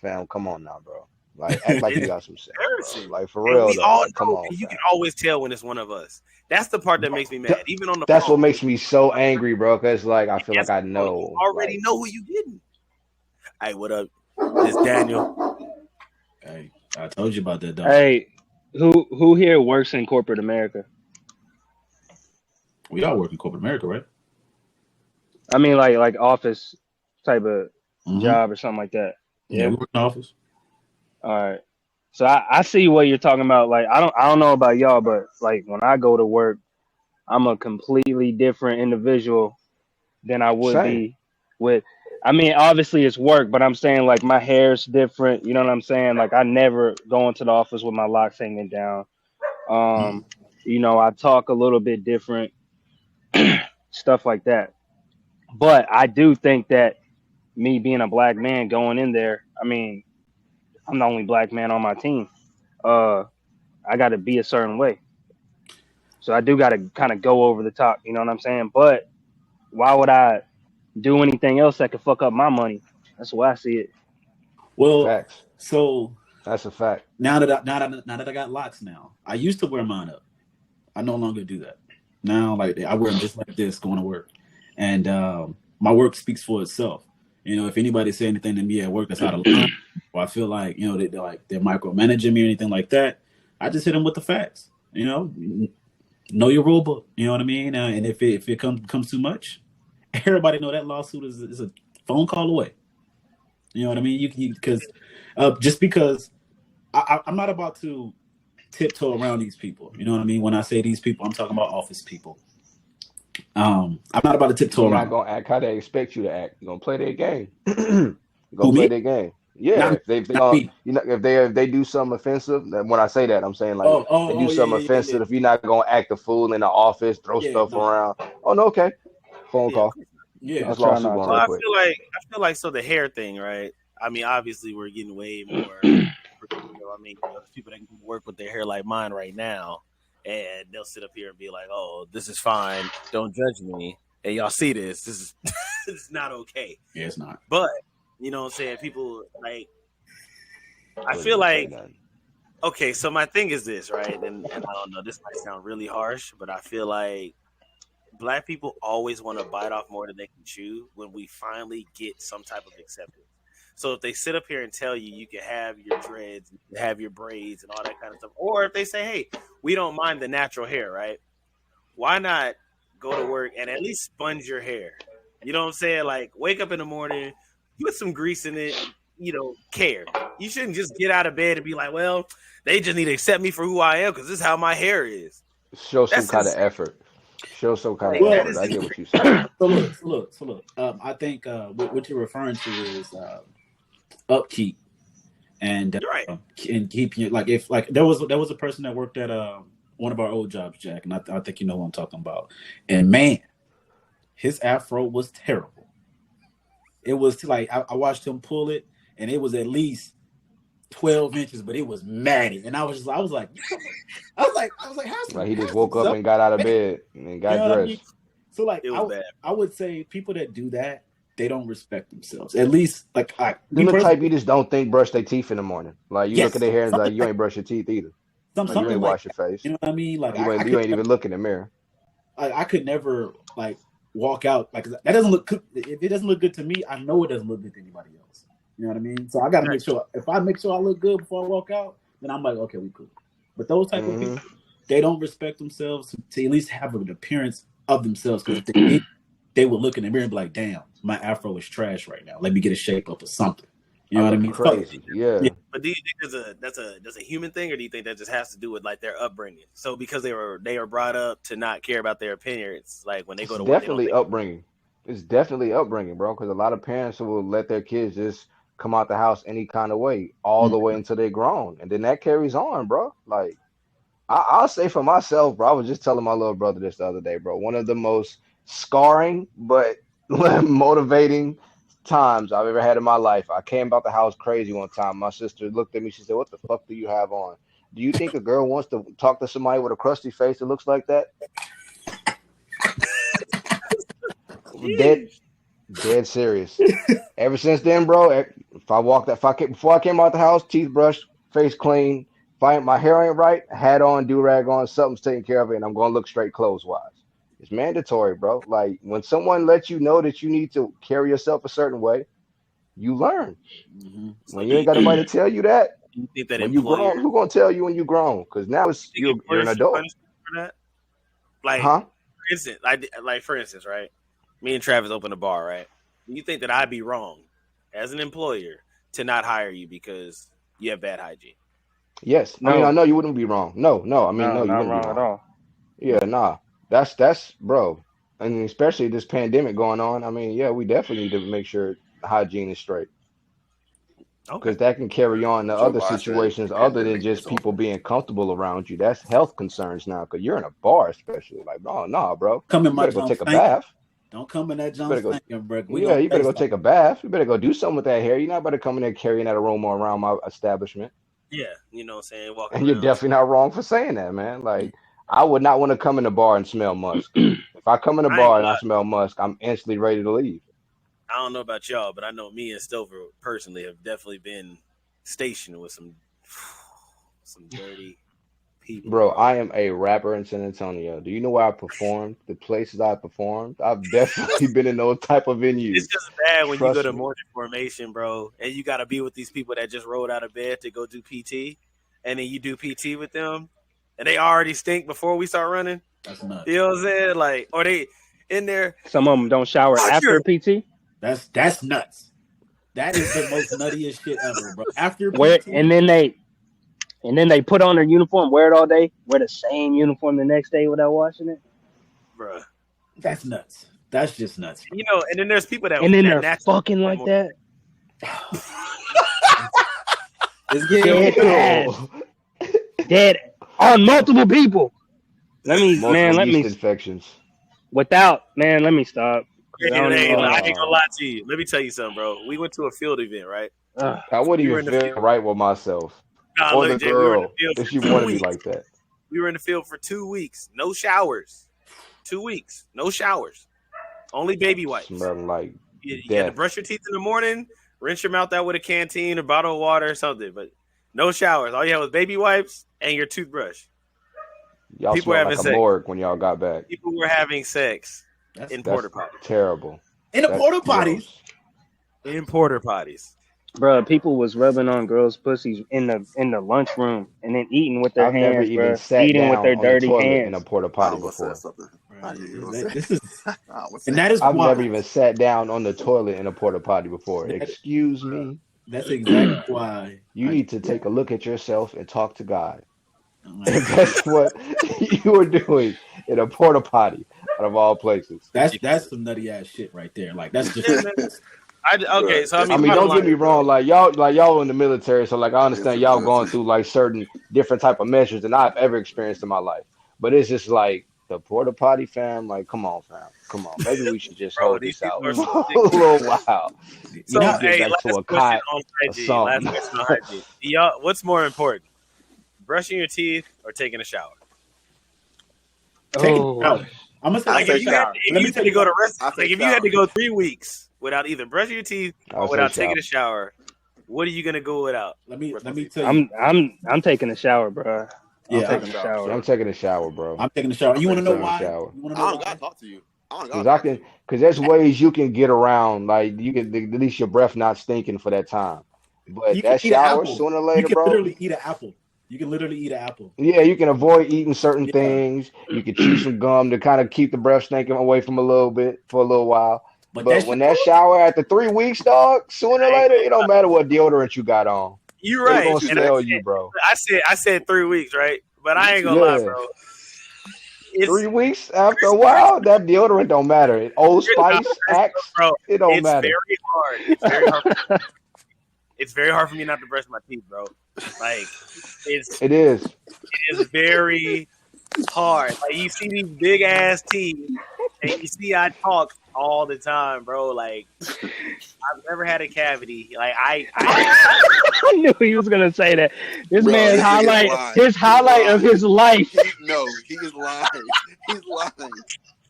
Speaker 3: "Fam, come on now, bro. Like, act like you got some sense, bro. Like for real."
Speaker 1: We all know,
Speaker 3: come on,
Speaker 1: you can always tell when it's one of us. That's the part that makes me mad. Even on the
Speaker 3: that's
Speaker 1: phone.
Speaker 3: what makes me so angry, bro. Because like I feel like I know.
Speaker 1: You already know who you getting. Hey, what up? It's Daniel.
Speaker 2: Hey, I told you about that, dog.
Speaker 5: Hey, who here works in corporate America?
Speaker 2: We all work in corporate America, right?
Speaker 5: I mean, like office type of job or something like that.
Speaker 2: Yeah, we work in office.
Speaker 5: All right. So I see what you're talking about. Like I don't know about y'all, but like when I go to work, I'm a completely different individual than I would be with. I mean, obviously it's work, but I'm saying like my hair's different. You know what I'm saying? Like I never go into the office with my locks hanging down. I talk a little bit different, stuff like that. But I do think that me being a black man going in there, I mean, I'm the only black man on my team. I got to be a certain way. So I do got to kind of go over the top. You know what I'm saying? But why would I do anything else that could fuck up my money? That's the way I see it.
Speaker 2: Well,
Speaker 3: Facts.
Speaker 2: so
Speaker 3: That's a fact.
Speaker 2: now that I got locks now, I used to wear mine up. I no longer do that. Now, like I wear them just like this going to work, and my work speaks for itself. You know, if anybody say anything to me at work that's out of line, or I feel like they're micromanaging me or anything like that, I just hit them with the facts. You know your rule book. You know what I mean? And if it comes too much, everybody know that lawsuit is a phone call away. You know what I mean? You just because I'm not about to tiptoe around these people. You know what I mean? When I say these people, I'm talking about office people. I'm not about to tiptoe
Speaker 3: You're
Speaker 2: around.
Speaker 3: not gonna act how they expect you to act. You're gonna play their game. Play their game. Yeah, if they do something offensive, then when I say that, I'm saying like they do something offensive. If you're not gonna act a fool in the office, throw stuff around. Oh no, okay. Phone call.
Speaker 2: Yeah,
Speaker 3: Let's lawsuit
Speaker 5: not
Speaker 3: going
Speaker 5: to.
Speaker 3: real
Speaker 1: I
Speaker 3: quick.
Speaker 1: feel like so the hair thing, right? I mean, obviously we're getting way more. I mean, there's people that can work with their hair like mine right now, and they'll sit up here and be like, "Oh, this is fine. Don't judge me." And y'all see this? This is it's not okay.
Speaker 2: Yeah, it's not.
Speaker 1: But you know what I'm saying? People like. I feel like. Okay, so my thing is this, right? And I don't know. This might sound really harsh, but I feel like Black people always want to bite off more than they can chew when we finally get some type of acceptance. So if they sit up here and tell you can have your dreads, you can have your braids and all that kind of stuff, or if they say, hey, we don't mind the natural hair, right? Why not go to work and at least sponge your hair? You know what I'm saying? Like wake up in the morning, put some grease in it, care. You shouldn't just get out of bed and be like, well, they just need to accept me for who I am because this is how my hair is.
Speaker 3: Show some kind of effort. Show some kind of effort. I get what you said.
Speaker 2: So look. I think what you're referring to is upkeep and and keeping it like if like there was a person that worked at one of our old jobs, Jack, and I think you know what I'm talking about. And man, his afro was terrible. It was like I watched him pull it, and it was at least 12 inches, but it was matty. And I was like, how's
Speaker 3: like he just woke up and got out of bed and got dressed.
Speaker 2: I mean? So like I would say people that do that, they don't respect themselves. At least like
Speaker 3: the type you just don't think brush their teeth in the morning. Like you look at their hair and like you ain't brush your teeth either. Like, you ain't wash your face.
Speaker 2: You know what I mean? Like
Speaker 3: you ain't even look in the mirror.
Speaker 2: I could never like walk out like that doesn't look. If it doesn't look good to me, I know it doesn't look good to anybody else. You know what I mean? So I got to make sure. If I make sure I look good before I walk out, then I'm like, okay, we cool. But those type of people, they don't respect themselves to at least have an appearance of themselves. Because if they would look in the mirror and be like, damn, my afro is trash right now. Let me get a shape up or something. You know what I mean?
Speaker 3: Crazy, yeah.
Speaker 1: But do you think that's a human thing, or do you think that just has to do with like their upbringing? So because they were brought up to not care about their appearance, like when they go to work,
Speaker 3: definitely upbringing. It's definitely upbringing, bro. Because a lot of parents will let their kids just come out the house any kind of way, all the way until they're grown, and then that carries on, bro. Like I'll say for myself, bro. I was just telling my little brother this the other day, bro. One of the most scarring but motivating times I've ever had in my life. I came out the house crazy one time. My sister looked at me. She said, "What the fuck do you have on? Do you think a girl wants to talk to somebody with a crusty face that looks like that?" Dead serious. Ever since then, bro. Before I came out the house, teeth brushed, face clean. If my hair ain't right, hat on, do-rag on, something's taking care of it, and I'm gonna look straight clothes-wise. It's mandatory, bro. Like when someone lets you know that you need to carry yourself a certain way, you learn. When you ain't got nobody to tell you that,
Speaker 1: you think that
Speaker 3: when you grown, who gonna tell you when you grown? Because now you're an adult.
Speaker 1: For that? Like, for instance, right? Me and Travis opened a bar, right? You think that I'd be wrong as an employer to not hire you because you have bad hygiene?
Speaker 3: Yes. No. I mean, I know you wouldn't be wrong. No. I mean, no, you wouldn't
Speaker 5: wrong
Speaker 3: be wrong
Speaker 5: at all.
Speaker 3: Yeah, nah. That's bro. And especially this pandemic going on. I mean, yeah, we definitely need to make sure hygiene is straight. Because that can carry on to other situations other than just people being comfortable around you. That's health concerns now. Because you're in a bar, especially. Like, oh, nah, bro.
Speaker 2: Come in my
Speaker 3: go take a bath.
Speaker 2: Don't come in that junk stinking, bro.
Speaker 3: You better go take a bath. You better go do something with that hair. You're not about to come in there carrying that aroma around my establishment.
Speaker 1: Yeah, you know what I'm saying?
Speaker 3: And you're definitely not wrong for saying that, man. Like, I would not want to come in the bar and smell musk. If I come in the
Speaker 1: I ain't
Speaker 3: bar
Speaker 1: gonna
Speaker 3: and I
Speaker 1: lie.
Speaker 3: smell musk, I'm instantly ready to leave.
Speaker 1: I don't know about y'all, but I know me and Stover personally have definitely been stationed with some dirty people,
Speaker 3: Bro, I am a rapper in San Antonio. Do you know where I performed? The places I performed? I've definitely been in those type of venues.
Speaker 1: It's just bad when you go
Speaker 3: Trust
Speaker 1: to
Speaker 3: me.
Speaker 1: morning formation, bro, and you got to be with these people that just rolled out of bed to go do PT, and then you do PT with them, and they already stink before we start running.
Speaker 2: That's nuts.
Speaker 1: You know what I'm saying? Like, or they in there.
Speaker 5: Some of them don't shower after PT.
Speaker 2: That's nuts. That is the most nuttiest shit ever, bro. After
Speaker 5: Where
Speaker 2: PT,
Speaker 5: and then they put on their uniform, wear it all day, wear the same uniform the next day without washing it.
Speaker 1: Bruh.
Speaker 2: that's nuts. That's just nuts.
Speaker 1: You know, and then there's people that
Speaker 5: And then
Speaker 1: that
Speaker 5: they're
Speaker 1: naturally
Speaker 5: fucking like
Speaker 1: more-
Speaker 5: that.
Speaker 2: It's getting
Speaker 5: Dead ass. Dead on multiple people. Let me
Speaker 3: Multiple yeast infections.
Speaker 5: let me stop.
Speaker 1: Hey,
Speaker 5: I don't
Speaker 1: hey,
Speaker 5: even-
Speaker 1: I ain't gonna lie to you. Let me tell you something, bro. We went to a field event, right?
Speaker 3: I wouldn't
Speaker 1: We were
Speaker 3: even
Speaker 1: in the
Speaker 3: feel
Speaker 1: field.
Speaker 3: right with myself.
Speaker 1: Nah,
Speaker 3: Or
Speaker 1: look,
Speaker 3: the
Speaker 1: Jay, we were in
Speaker 3: girl,
Speaker 1: the field
Speaker 3: if
Speaker 1: for
Speaker 3: she
Speaker 1: 2
Speaker 3: wanted me
Speaker 1: weeks.
Speaker 3: like that.
Speaker 1: We were in the field for 2 weeks. No showers. 2 weeks. No showers. Only baby wipes.
Speaker 3: Smelling like
Speaker 1: You got to
Speaker 3: death.
Speaker 1: brush your teeth in the morning, rinse your mouth out with a canteen, a bottle of water, or something. But no showers. All you had was baby wipes and your toothbrush.
Speaker 3: Y'all
Speaker 1: People
Speaker 3: smelled
Speaker 1: having
Speaker 3: like a
Speaker 1: sex.
Speaker 3: morgue when y'all got back.
Speaker 1: People were having sex
Speaker 2: That's
Speaker 1: in
Speaker 3: That's
Speaker 1: porta potties.
Speaker 3: terrible.
Speaker 2: in the
Speaker 3: That's
Speaker 2: porta potties.
Speaker 3: gross.
Speaker 1: In porta potties.
Speaker 5: Bruh, people was rubbing on girls' pussies in the lunchroom and then eating with their
Speaker 3: I've never
Speaker 5: hands,
Speaker 3: even
Speaker 5: bruh.
Speaker 3: sat
Speaker 5: Eating
Speaker 3: down
Speaker 5: with their
Speaker 3: on the
Speaker 5: dirty
Speaker 3: toilet in a
Speaker 5: hands.
Speaker 3: porta
Speaker 4: I
Speaker 3: potty
Speaker 4: was gonna say
Speaker 3: before.
Speaker 4: something.
Speaker 2: Right.
Speaker 4: You know what I'm
Speaker 2: This is,
Speaker 4: saying? I was
Speaker 2: and
Speaker 4: saying.
Speaker 2: that is
Speaker 3: I've
Speaker 2: why.
Speaker 3: never even sat down on the toilet in a porta potty before.
Speaker 2: That-
Speaker 3: Excuse me.
Speaker 2: That's exactly why
Speaker 3: You
Speaker 2: I-
Speaker 3: need to take a look at yourself and talk to God.
Speaker 2: I'm like,
Speaker 3: If that's what you were doing in a porta potty, out of all places.
Speaker 2: that's some nutty ass shit right there. Like that's just
Speaker 1: Yeah, man. Okay, so I
Speaker 3: I
Speaker 1: mean,
Speaker 3: mean,
Speaker 1: bottom
Speaker 3: don't get
Speaker 1: line,
Speaker 3: me wrong. Like y'all in the military, so like I understand
Speaker 4: Yes,
Speaker 3: y'all
Speaker 4: it
Speaker 3: going
Speaker 4: does.
Speaker 3: through like certain different type of measures than I've ever experienced in my life. But it's just like the porta potty, fam. Like, come on, fam. Come on. Maybe we should just
Speaker 1: bro,
Speaker 3: hold
Speaker 1: these
Speaker 3: this out
Speaker 1: people are some
Speaker 3: for a
Speaker 1: ridiculous.
Speaker 3: little while.
Speaker 2: you
Speaker 1: So,
Speaker 2: know.
Speaker 3: Let's get
Speaker 1: hey,
Speaker 3: back to a
Speaker 1: last question
Speaker 3: cot
Speaker 1: on
Speaker 3: or
Speaker 1: hygiene. Last
Speaker 3: something.
Speaker 1: question on hygiene. Y'all, what's more important, brushing your teeth or taking a shower?
Speaker 2: Take it
Speaker 5: Oh,
Speaker 2: out. I'm gonna say
Speaker 4: I
Speaker 1: Like
Speaker 4: say
Speaker 1: if you had,
Speaker 4: shower.
Speaker 1: if
Speaker 2: Let me
Speaker 1: you
Speaker 2: tell
Speaker 1: had to
Speaker 2: you
Speaker 1: go to
Speaker 2: why.
Speaker 1: rest,
Speaker 4: I say
Speaker 1: like if you had to
Speaker 4: shower.
Speaker 1: go 3 weeks without either brushing your teeth
Speaker 3: I
Speaker 1: or
Speaker 3: would
Speaker 1: without
Speaker 3: say
Speaker 1: taking
Speaker 3: shower.
Speaker 1: a shower, what are you gonna go without?
Speaker 2: Let me tell you.
Speaker 5: I'm taking a shower, bruh. I'm
Speaker 2: Yeah,
Speaker 5: taking a
Speaker 3: Yeah,
Speaker 5: shower.
Speaker 3: I'm taking a shower, bro.
Speaker 2: I'm taking a shower. You want to know
Speaker 3: taking a
Speaker 2: why?
Speaker 3: shower.
Speaker 2: You want to
Speaker 4: I
Speaker 2: know
Speaker 4: don't gotta
Speaker 2: why?
Speaker 4: talk to you. I don't
Speaker 3: Cause
Speaker 4: gotta
Speaker 3: I
Speaker 4: talk to
Speaker 3: can,
Speaker 4: you.
Speaker 3: cause there's ways you can get around. Like you can at least your breath not stinking for that time. But
Speaker 2: You can
Speaker 3: that
Speaker 2: eat an
Speaker 3: shower,
Speaker 2: apple.
Speaker 3: sooner or
Speaker 2: You
Speaker 3: later,
Speaker 2: can
Speaker 3: bro.
Speaker 2: literally eat an apple. You can literally eat an apple.
Speaker 3: Yeah, you can avoid eating certain
Speaker 2: Yeah.
Speaker 3: things. You can chew some gum to kind of keep the breath stinking away from a little bit for a little while.
Speaker 2: But
Speaker 3: But when that shower after 3 weeks, dog, sooner or
Speaker 1: I ain't
Speaker 3: later, it don't matter what deodorant you got on.
Speaker 1: You're
Speaker 3: It's
Speaker 1: right,
Speaker 3: gonna
Speaker 1: and
Speaker 3: smell you, bro.
Speaker 1: I said 3 weeks, right? But I ain't gonna lie,
Speaker 3: Yeah.
Speaker 1: bro. It's
Speaker 3: 3 weeks after a while, that deodorant don't matter. Old Spice, Axe,
Speaker 1: bro.
Speaker 3: it don't
Speaker 1: It's
Speaker 3: matter.
Speaker 1: very hard. It's very hard. It's very hard for me not to brush my teeth, bro. Like
Speaker 3: It is.
Speaker 1: it is very hard. Like you see these big ass teeth, and you see I talk all the time, bro. Like I've never had a cavity. Like I
Speaker 5: I knew he was gonna say that. This
Speaker 4: Bro,
Speaker 5: man's
Speaker 4: this nigga's
Speaker 5: highlight,
Speaker 4: lying.
Speaker 5: his
Speaker 4: He's
Speaker 5: highlight of
Speaker 4: lying.
Speaker 5: his life.
Speaker 4: He is lying. He's lying.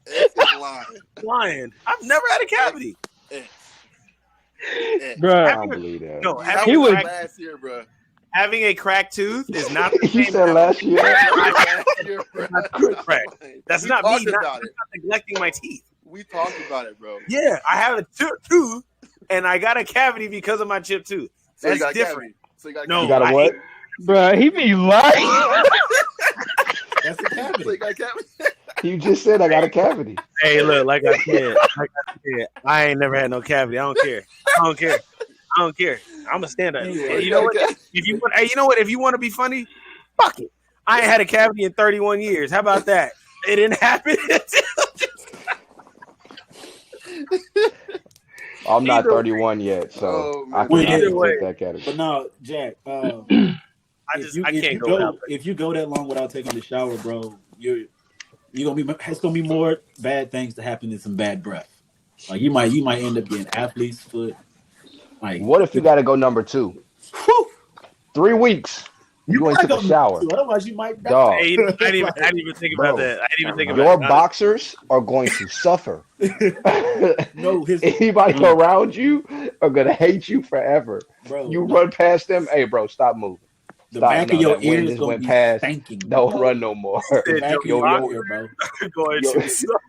Speaker 4: X is lying.
Speaker 1: lying. I've never had a cavity.
Speaker 4: X.
Speaker 3: I
Speaker 5: Bruh,
Speaker 3: don't believe that.
Speaker 1: No,
Speaker 4: That
Speaker 1: having,
Speaker 5: He
Speaker 4: was
Speaker 5: was-
Speaker 4: last year, bro.
Speaker 1: having a cracked tooth is not the
Speaker 3: You
Speaker 1: same.
Speaker 3: said last year.
Speaker 4: Last year, bro.
Speaker 1: Correct. That's
Speaker 4: We
Speaker 1: not me.
Speaker 4: talked
Speaker 1: Not,
Speaker 4: about it.
Speaker 1: not neglecting my teeth.
Speaker 4: We talked about it, bro.
Speaker 1: Yeah, I have a tooth, and I got a cavity because of my chipped tooth.
Speaker 4: So you
Speaker 1: That's
Speaker 4: got a
Speaker 1: different.
Speaker 4: cavity. So you got a
Speaker 1: No,
Speaker 3: You got a
Speaker 1: I
Speaker 3: what?
Speaker 5: bruh, he be lying.
Speaker 2: That's a
Speaker 4: So you
Speaker 2: cavity.
Speaker 4: got a cavity.
Speaker 3: You just said I got a cavity.
Speaker 1: Hey, look, like I said, I ain't never had no cavity. I don't care. I'm a stand up.
Speaker 2: Anyway,
Speaker 1: You know what? If you want, hey, you know what? If you want to be funny, fuck it. I ain't had a cavity in 31 years. How about that? It didn't happen.
Speaker 3: I'm not
Speaker 1: Either
Speaker 3: 31 yet, so
Speaker 4: Oh, man.
Speaker 3: I cannot
Speaker 2: Either
Speaker 3: fit
Speaker 1: way.
Speaker 3: that category.
Speaker 2: But no, Jack.
Speaker 1: I can't go without.
Speaker 2: If you go that long without taking the shower, bro, you're gonna be. It's gonna be more bad things to happen than some bad breath. Like you might end up getting athlete's foot. Like
Speaker 3: What if you got to go number 2?
Speaker 2: whew,
Speaker 3: 3 weeks. You go into the shower.
Speaker 2: Otherwise, you might die.
Speaker 3: Dog.
Speaker 1: Hey, I didn't even think about that. I didn't even think about
Speaker 3: Your
Speaker 1: that.
Speaker 3: boxers are going to suffer.
Speaker 2: No,
Speaker 3: anybody around you are gonna hate you forever.
Speaker 2: Bro,
Speaker 3: you run past them, hey bro, stop moving.
Speaker 2: The
Speaker 3: Stop.
Speaker 2: back
Speaker 3: No,
Speaker 2: of your
Speaker 3: that wind
Speaker 2: ear is
Speaker 3: just
Speaker 2: gonna
Speaker 3: went
Speaker 2: be
Speaker 3: past.
Speaker 2: thanking you.
Speaker 3: Don't run no more.
Speaker 2: The back of your ear, bro.
Speaker 1: Going to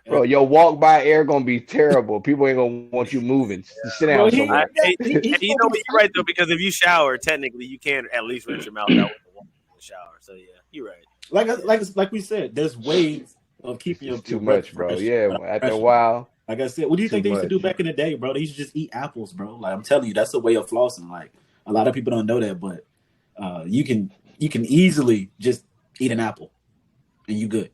Speaker 3: Bro, your walk by air gonna be terrible. People ain't gonna want you moving. Sit down somewhere.
Speaker 1: You know what, you're right though, because if you shower, technically you can at least rinse your mouth out with the water in the shower. So yeah, you're right.
Speaker 2: Like we said, there's ways of keeping your
Speaker 3: too
Speaker 2: breath
Speaker 3: much, bro.
Speaker 2: fresh,
Speaker 3: Yeah, after a while.
Speaker 2: Like I said, what do you think they used to do back in the day, bro? They used to just eat apples, bro. Like I'm telling you, that's a way of flossing. Like a lot of people don't know that, but you can easily just eat an apple and you good.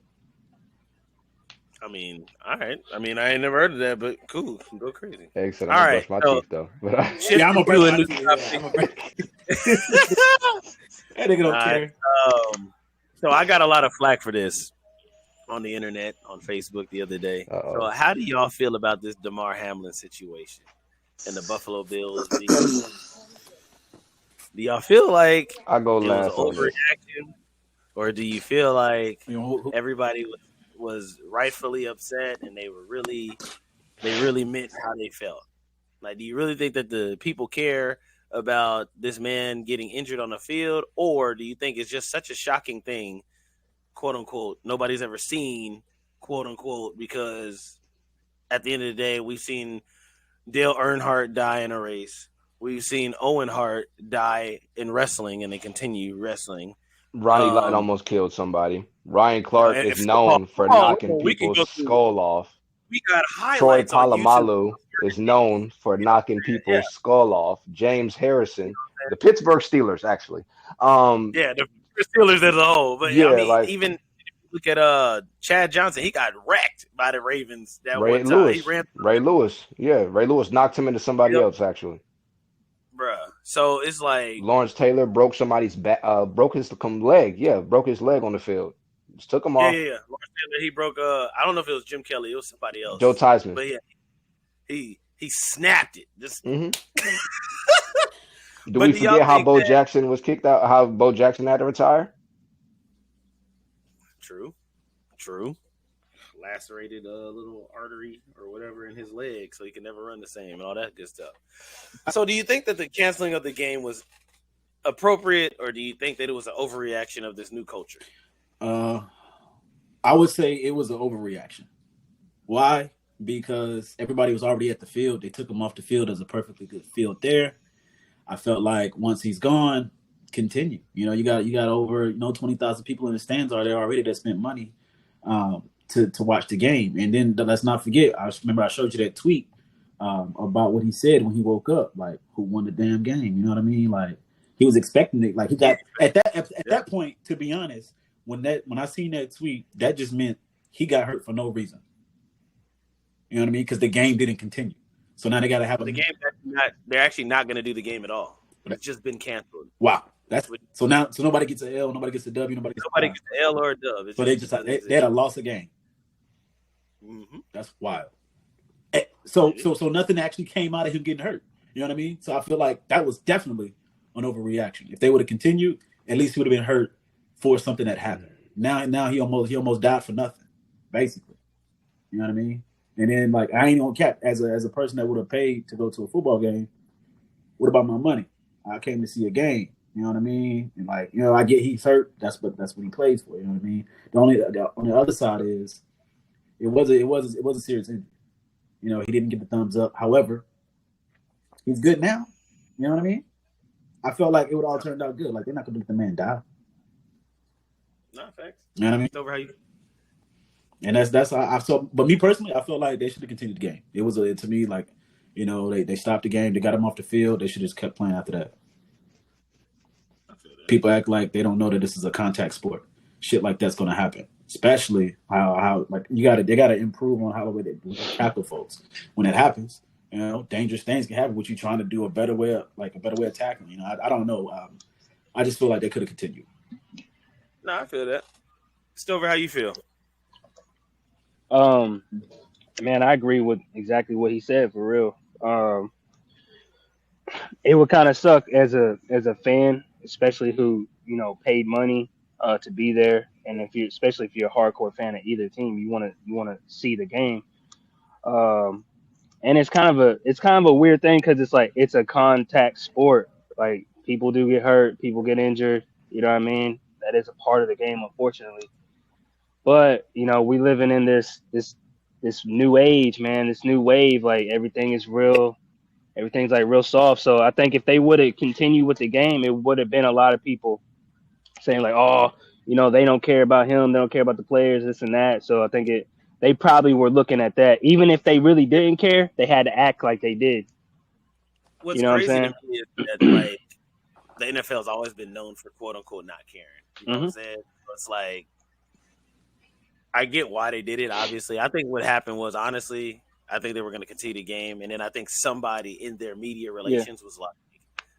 Speaker 1: I mean, all right. I mean, I ain't never heard of that, but cool. Go crazy.
Speaker 3: Excellent.
Speaker 1: All
Speaker 3: I'm
Speaker 1: right,
Speaker 3: gonna brush my teeth though.
Speaker 2: Yeah, I'm gonna brush my teeth. That nigga don't care.
Speaker 1: So I got a lot of flack for this on the internet, on Facebook the other day. So how do y'all feel about this Damar Hamlin situation and the Buffalo Bills? Do y'all feel like
Speaker 3: I go
Speaker 1: it
Speaker 3: last
Speaker 1: was an overreaction, or do you feel like everybody was rightfully upset and they really meant how they felt? Like, do you really think that the people care about this man getting injured on the field, or do you think it's just such a shocking thing, quote unquote, nobody's ever seen, quote unquote, because at the end of the day, we've seen Dale Earnhardt die in a race. We've seen Owen Hart die in wrestling, and they continue wrestling.
Speaker 3: Ronnie Lott almost killed somebody. Ryan Clark is known for knocking people's skull off.
Speaker 1: We got
Speaker 3: Troy
Speaker 1: highlights.
Speaker 3: Polamalu is known for knocking people's skull off. James Harrison, the Pittsburgh Steelers, actually.
Speaker 1: The Steelers as a whole. But
Speaker 3: yeah,
Speaker 1: I mean,
Speaker 3: like,
Speaker 1: even look at Chad Johnson. He got wrecked by the Ravens that
Speaker 3: Ray
Speaker 1: one time.
Speaker 3: Lewis.
Speaker 1: He ran
Speaker 3: Ray Lewis. Yeah, Ray Lewis knocked him into somebody else, actually.
Speaker 1: Bruh. So it's like
Speaker 3: Lawrence Taylor broke somebody's back, broke his leg. Yeah, broke his leg on the field. Just took him off.
Speaker 1: Yeah. Lawrence Taylor, he broke I don't know if it was Jim Kelly, it was somebody else.
Speaker 3: Joe Theismann.
Speaker 1: But yeah, he snapped it. Just
Speaker 3: Do we forget how Bo Jackson was kicked out? How Bo Jackson had to retire?
Speaker 1: True. Lacerated a little artery or whatever in his leg, so he can never run the same and all that good stuff. So, do you think that the canceling of the game was appropriate, or do you think that it was an overreaction of this new culture?
Speaker 2: I would say it was an overreaction. Why? Because everybody was already at the field. They took him off the field as a perfectly good field there. I felt like once he's gone, continue. You got over 20,000 people in the stands are there already that spent money to watch the game. And then let's not forget, I remember I showed you that tweet about what he said when he woke up, like, who won the damn game? You know what I mean? Like, he was expecting it. Like, he got at that point, to be honest, when I seen that tweet, that just meant he got hurt for no reason. You know what I mean? Because the game didn't continue. So now they got to have
Speaker 1: the game. They're actually not going to do the game at all. It's just been canceled.
Speaker 2: Wow, so nobody gets an L, nobody gets a W, nobody
Speaker 1: gets an L or a dub.
Speaker 2: So they had a loss of game.
Speaker 1: Mm-hmm.
Speaker 2: That's wild. So nothing actually came out of him getting hurt. You know what I mean? So I feel like that was definitely an overreaction. If they would have continued, at least he would have been hurt for something that happened. Now he almost died for nothing, basically. You know what I mean? And then, like, I ain't gonna cap, as a person that would have paid to go to a football game, what about my money? I came to see a game. You know what I mean? And, like, I get he's hurt. That's what he plays for. You know what I mean? On the other side is it was a serious injury. He didn't get the thumbs up. However, he's good now. You know what I mean? I felt like it would all turned out good. Like, they're not gonna let the man die.
Speaker 1: No, thanks.
Speaker 2: You know what I mean?
Speaker 1: Over how you.
Speaker 2: And that's how I felt. But me personally, I felt like they should have continued the game. It was to me like, they stopped the game. They got him off the field. They should just kept playing after that. People act like they don't know that this is a contact sport. Shit like that's going to happen. Especially how like they got to improve on how they tackle folks when it happens. Dangerous things can happen with you trying to do a better way of tackling. I don't know. I just feel like they could have continued.
Speaker 1: No, I feel that. Stover, how you feel?
Speaker 5: Man, I agree with exactly what he said, for real. it would kind of suck as a fan, especially who paid money to be there, and especially if you're a hardcore fan of either team, you want to see the game. And it's kind of a weird thing because it's like it's a contact sport. Like people do get hurt, people get injured. You know what I mean? That is a part of the game, unfortunately. But we living in this new age, man. This new wave, like everything is real. Everything's like real soft. So I think if they would have continued with the game, it would have been a lot of people saying like, oh, they don't care about him. They don't care about the players, this and that. So I think they probably were looking at that. Even if they really didn't care, they had to act like they did.
Speaker 1: What's
Speaker 5: what
Speaker 1: crazy
Speaker 5: I'm
Speaker 1: to me is that like the NFL has always been known for quote unquote not caring. You know what I'm saying? So it's like I get why they did it. Obviously, I think what happened was honestly, I think they were going to continue the game, and then I think somebody in their media relations was like,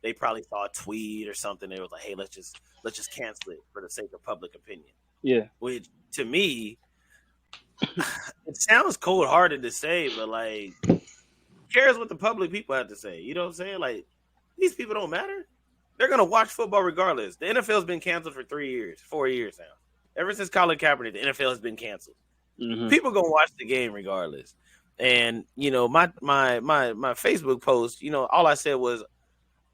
Speaker 1: they probably saw a tweet or something. They was like, "Hey, let's just cancel it for the sake of public opinion."
Speaker 5: Yeah.
Speaker 1: Which to me, it sounds cold-hearted to say, but like, who cares what the public people have to say? You know what I'm saying? Like, these people don't matter. They're gonna watch football regardless. The NFL's been canceled for 4 years now. Ever since Colin Kaepernick, the NFL has been canceled. People gonna watch the game regardless. And my Facebook post, all I said was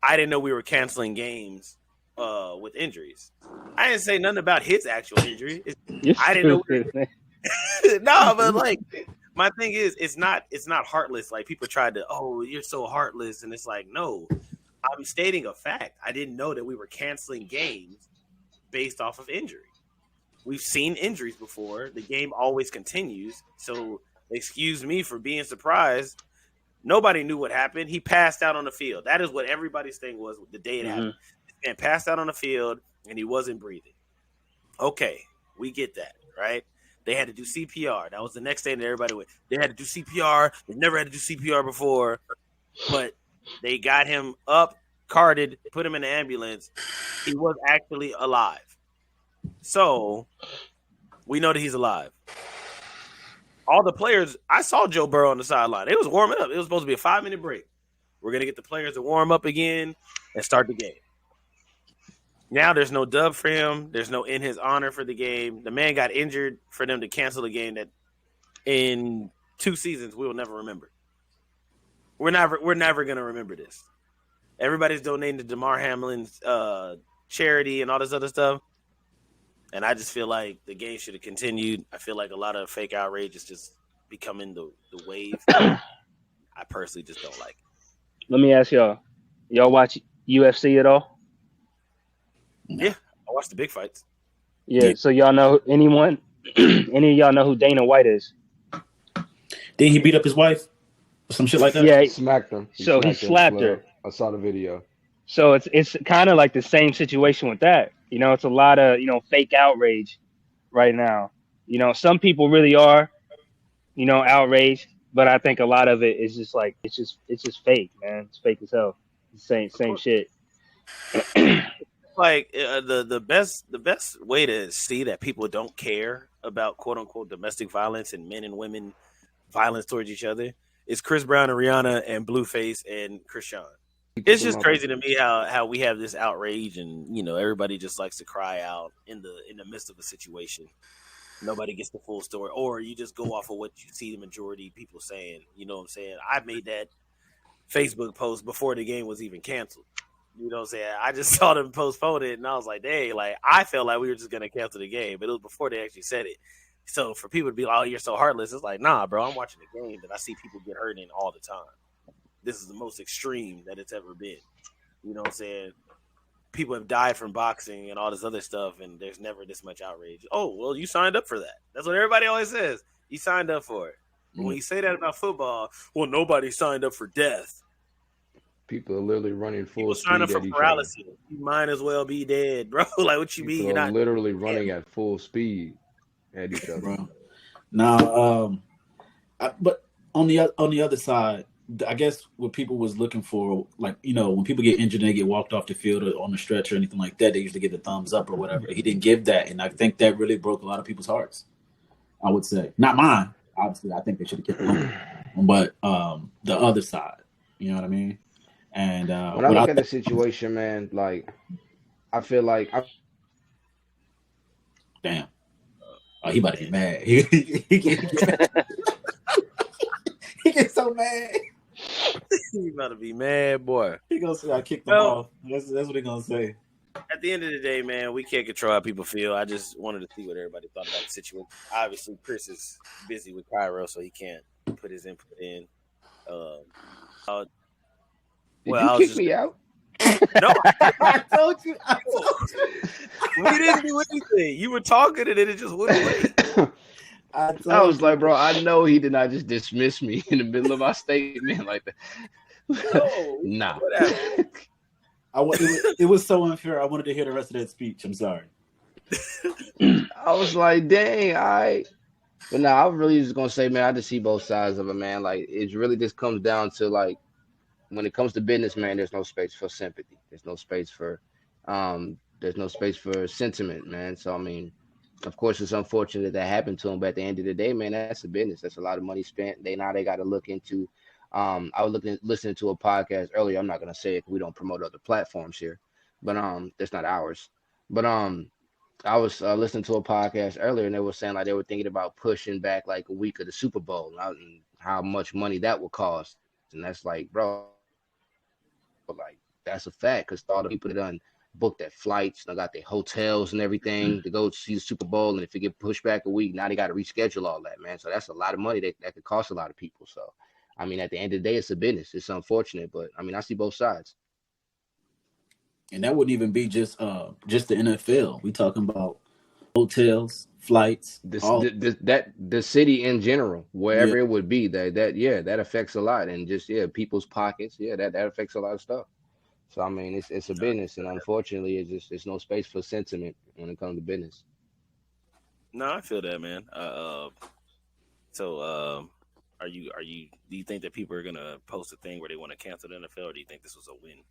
Speaker 1: I didn't know we were canceling games with injuries. I didn't say nothing about his actual injury. I didn't know. No, but like my thing is, it's not heartless. Like people tried to, oh, you're so heartless, and it's like, no, I'm stating a fact. I didn't know that we were canceling games based off of injury. We've seen injuries before. The game always continues. So excuse me for being surprised. Nobody knew what happened. He passed out on the field. That is what everybody's thing was the day it happened. And passed out on the field, and he wasn't breathing. Okay, we get that, right? They had to do CPR. That was the next thing that everybody went. They had to do CPR. They never had to do CPR before. But they got him up, carted, put him in the ambulance. He was actually alive. So we know that he's alive. All the players, I saw Joe Burrow on the sideline. It was warming up. It was supposed to be a 5-minute break. We're going to get the players to warm up again and start the game. Now there's no dub for him. There's no in his honor for the game. The man got injured for them to cancel a game that in 2 seasons we will never remember. We're never going to remember this. Everybody's donating to Damar Hamlin's charity and all this other stuff. And I just feel like the game should have continued. I feel like a lot of fake outrage is just becoming the wave. I personally just don't like it.
Speaker 5: Let me ask y'all watch UFC at all?
Speaker 1: Yeah, I watch the big fights.
Speaker 5: Yeah, so y'all know anyone? Any of y'all know who Dana White is?
Speaker 2: Didn't he beat up his wife? Or some shit like that?
Speaker 5: Yeah,
Speaker 3: He smacked him.
Speaker 5: He
Speaker 3: in
Speaker 5: slapped
Speaker 3: the
Speaker 5: her.
Speaker 3: club. I saw the video.
Speaker 5: So it's kind of like the same situation with that. It's a lot of, fake outrage right now. Some people really are, outraged, but I think a lot of it is just like it's just fake, man. It's fake as hell. Same shit.
Speaker 1: Like the best way to see that people don't care about quote unquote domestic violence and men and women violence towards each other is Chris Brown and Rihanna and Blueface and Krishan. It's just crazy to me how we have this outrage and everybody just likes to cry out in the midst of a situation. Nobody gets the full story, or you just go off of what you see the majority of people saying. You know what I'm saying? I made that Facebook post before the game was even canceled. You know what I'm saying? I just saw them postpone it, and I was like, dang, like I felt like we were just gonna cancel the game, but it was before they actually said it. So for people to be like, "Oh, you're so heartless," it's like, nah, bro. I'm watching the game that I see people get hurt in all the time. This is the most extreme that it's ever been. You know what I'm saying? People have died from boxing and all this other stuff, and there's never this much outrage. Oh, well, you signed up for that. That's what everybody always says. You signed up for it. But when you say that about football, well, nobody signed up for death.
Speaker 3: People are literally running full
Speaker 1: People
Speaker 3: speed
Speaker 1: sign up for
Speaker 3: at each
Speaker 1: paralysis.
Speaker 3: other.
Speaker 1: You might as well be dead, bro. Like, what you
Speaker 3: People
Speaker 1: mean? You're
Speaker 3: are
Speaker 1: not
Speaker 3: literally running at full speed at each other.
Speaker 2: Bro. Now, but on the other side, I guess what people was looking for, like, when people get injured and they get walked off the field or on the stretch or anything like that, they usually get the thumbs up or whatever. He didn't give that, and I think that really broke a lot of people's hearts. I would say, not mine. Obviously, I think they should have kept it on, but the other side, you know what I mean? And
Speaker 3: when I look at the situation, man, like I feel like
Speaker 2: damn, oh, he about to get mad. He gets so mad.
Speaker 1: You about to be mad, boy.
Speaker 2: He gonna say I kicked him off. That's what he gonna say.
Speaker 1: At the end of the day, man, we can't control how people feel. I just wanted to see what everybody thought about the situation. Obviously, Chris is busy with Cairo, so he can't put his input in.
Speaker 3: Did you kick me out?
Speaker 1: No,
Speaker 2: I told you.
Speaker 1: We didn't do anything. You were talking, and then it just wouldn't wait.
Speaker 3: I was like, bro, I know he did not just dismiss me in the middle of my statement like that.
Speaker 1: No,
Speaker 3: nah.
Speaker 2: It was so unfair. I wanted to hear the rest of that speech. I'm sorry.
Speaker 3: I was like, dang, all right. But nah, I was really just gonna say, man, I just see both sides of it, man. Like, it really just comes down to like, when it comes to business, man, there's no space for sympathy. There's no space for sentiment, man. So I mean, of course, it's unfortunate that happened to him, but at the end of the day, man, that's a business. That's a lot of money spent. They got to look into. I was listening to a podcast earlier. I'm not gonna say it. We don't promote other platforms here, but that's not ours. But I was listening to a podcast earlier, and they were saying like they were thinking about pushing back like a week of the Super Bowl and how much money that would cost. And that's like, bro, like that's a fact because all the people that done booked their flights, they got their hotels and everything to go see the Super Bowl, and if it get pushed back a week, now they got to reschedule all that, man. So that's a lot of money that could cost a lot of people. So, I mean, at the end of the day, it's a business. It's unfortunate, but I mean, I see both sides.
Speaker 2: And that wouldn't even be just the NFL. We talking about hotels, flights,
Speaker 3: the city in general, wherever it would be, that affects a lot, and just people's pockets, that affects a lot of stuff. So I mean, it's a business, and unfortunately, it's no space for sentiment when it comes to business.
Speaker 1: No, I feel that, man. So, do you think that people are gonna post a thing where they want to cancel the NFL, or do you think this was a win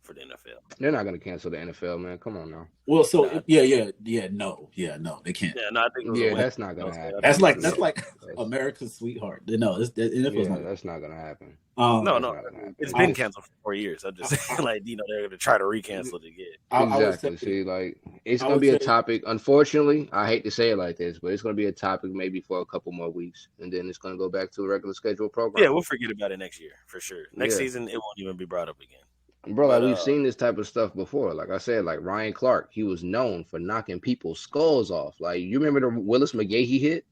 Speaker 1: for the NFL?
Speaker 3: They're not gonna cancel the NFL, man. Come on now.
Speaker 2: Well, so no, they can't.
Speaker 1: Yeah, no, I think
Speaker 3: that's not gonna happen.
Speaker 2: That's like America's sweetheart. No, the NFL's
Speaker 3: that's not gonna happen.
Speaker 1: No, it's been canceled for 4 years. I'm just saying, like, they're gonna try to recancel it again.
Speaker 3: Exactly. See, like, it's gonna be a topic. Unfortunately, I hate to say it like this, but it's gonna be a topic maybe for a couple more weeks, and then it's gonna go back to a regular scheduled program.
Speaker 1: Yeah, we'll forget about it next year for sure. Next season, it won't even be brought up again.
Speaker 3: Bro, like we've seen this type of stuff before. Like I said, like Ryan Clark, he was known for knocking people's skulls off. Like, you remember the Willis McGahee hit?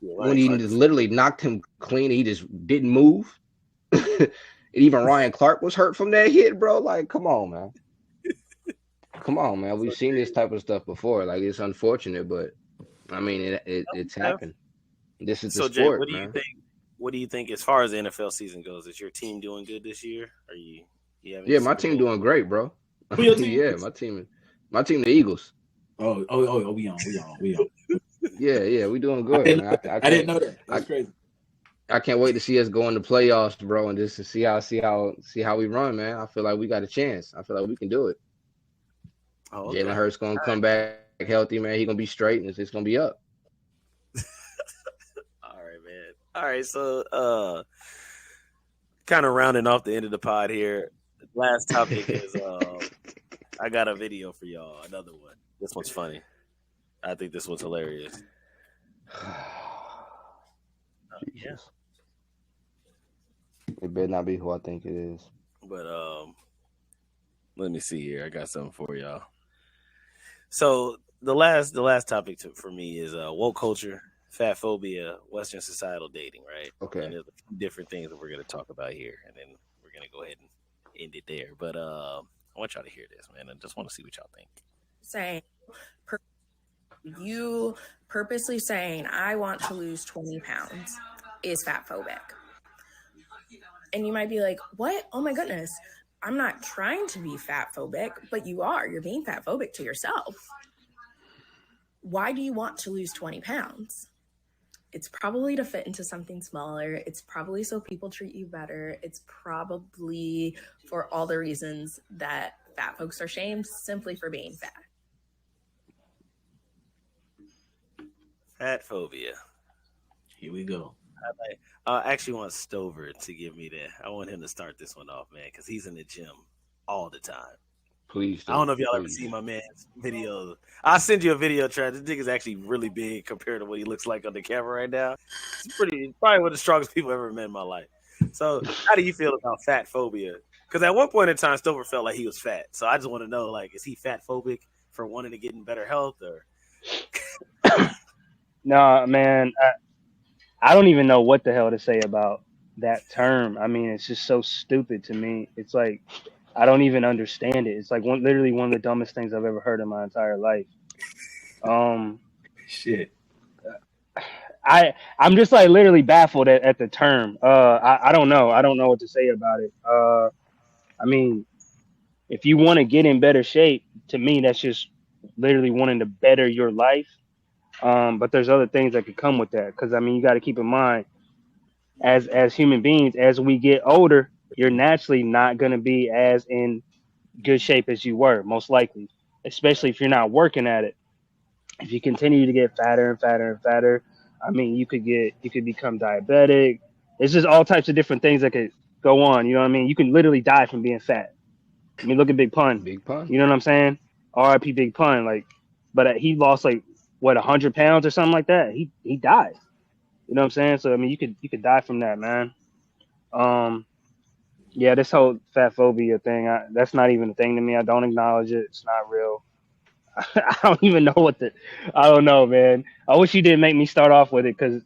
Speaker 3: When he just literally knocked him clean, he just didn't move. And even Ryan Clark was hurt from that hit, bro. Like, come on, man. Come on, man. We've seen this type of stuff before. Like, it's unfortunate, but I mean, it's happened. This is the sport,
Speaker 1: Jay, what do you think as far as the NFL season goes? Is your team doing good this year? Are you
Speaker 3: my team doing great, bro.
Speaker 2: Yeah,
Speaker 3: my team, the Eagles.
Speaker 2: Oh, we on.
Speaker 3: Yeah, we doing good.
Speaker 2: I didn't know that. That's crazy.
Speaker 3: I can't wait to see us go in the playoffs, bro, and just to see how we run, man. I feel like we got a chance. I feel like we can do it.
Speaker 1: Oh, okay.
Speaker 3: Jalen Hurts gonna come back healthy, man. He gonna be straight, and it's just gonna be up.
Speaker 1: All right, so kind of rounding off the end of the pod here. Last topic is I got a video for y'all. Another one. This one's funny. I think this one's hilarious. Yeah.
Speaker 3: It better not be who I think it is.
Speaker 1: But let me see here. I got something for y'all. So the last topic for me is woke culture, fat phobia, Western societal dating, right?
Speaker 3: Okay.
Speaker 1: And there's a few different things that we're going to talk about here, and then we're going to go ahead and end it there. But I want y'all to hear this, man. I just want to see what y'all think.
Speaker 7: Saying, you purposely saying, I want to lose 20 pounds is fat phobic. And you might be like, what? Oh my goodness. I'm not trying to be fat phobic, but you are. You're being fat phobic to yourself. Why do you want to lose 20 pounds? It's probably to fit into something smaller. It's probably so people treat you better. It's probably for all the reasons that fat folks are shamed simply for being fat.
Speaker 1: Fat phobia.
Speaker 2: Here we go.
Speaker 1: I actually want Stover to give me that. I want him to start this one off, man, because he's in the gym all the time.
Speaker 3: Please do.
Speaker 1: I don't know if y'all ever seen my man's videos. I'll send you a video, Trav. This nigga's actually really big compared to what he looks like on the camera right now. It's probably one of the strongest people I've ever met in my life. So how do you feel about fat phobia? Because at one point in time, Stover felt like he was fat. So I just want to know, like, is he fat phobic for wanting to get in better health? Or
Speaker 5: No, man, I don't even know what the hell to say about that term. I mean, it's just so stupid to me. It's like, I don't even understand it. It's like literally one of the dumbest things I've ever heard in my entire life.
Speaker 2: Shit.
Speaker 5: I'm just like literally baffled at the term. I don't know. I don't know what to say about it. I mean, if you want to get in better shape, to me, that's just literally wanting to better your life. But there's other things that could come with that. Because I mean, you got to keep in mind, as human beings, as we get older, you're naturally not going to be as in good shape as you were, most likely, especially if you're not working at it. If you continue to get fatter and fatter and fatter, I mean, you could become diabetic. There's just all types of different things that could go on. You know what I mean? You can literally die from being fat. I mean, look at Big Pun.
Speaker 3: Big Pun.
Speaker 5: You know what I'm saying? R.I.P. Big Pun. Like, but he lost like what 100 pounds or something like that. He died. You know what I'm saying? So I mean, you could die from that, man. Yeah, this whole fat phobia thing, that's not even a thing to me. I don't acknowledge it. It's not real. I don't even know I don't know, man. I wish you didn't make me start off with it because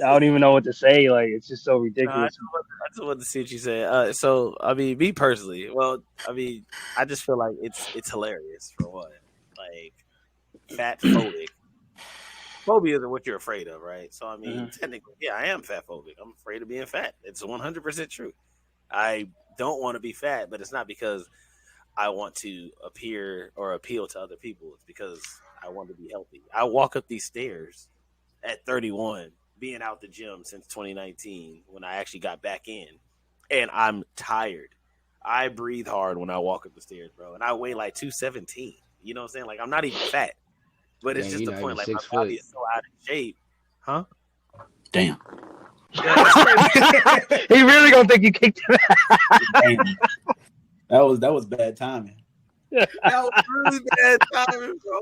Speaker 5: I don't even know what to say. Like, it's just so ridiculous.
Speaker 1: I just wanted to see what you said. So, I mean, me personally, well, I mean, I just feel like it's hilarious for one. Like, fat phobic. Phobias are what you're afraid of, right? So, I mean, technically, yeah, I am fat phobic. I'm afraid of being fat. It's 100% true. I don't want to be fat, but it's not because I want to appear or appeal to other people. It's because I want to be healthy. I walk up these stairs at 31, being out the gym since 2019 when I actually got back in, and I'm tired. I breathe hard when I walk up the stairs, bro, and I weigh like 217. You know what I'm saying? Like, I'm not even fat, but it's just the point. Like, my body is so out of shape. Huh?
Speaker 2: Damn.
Speaker 5: He really gonna think you kicked him.
Speaker 2: Damn. That was bad timing.
Speaker 1: That was really bad timing, bro.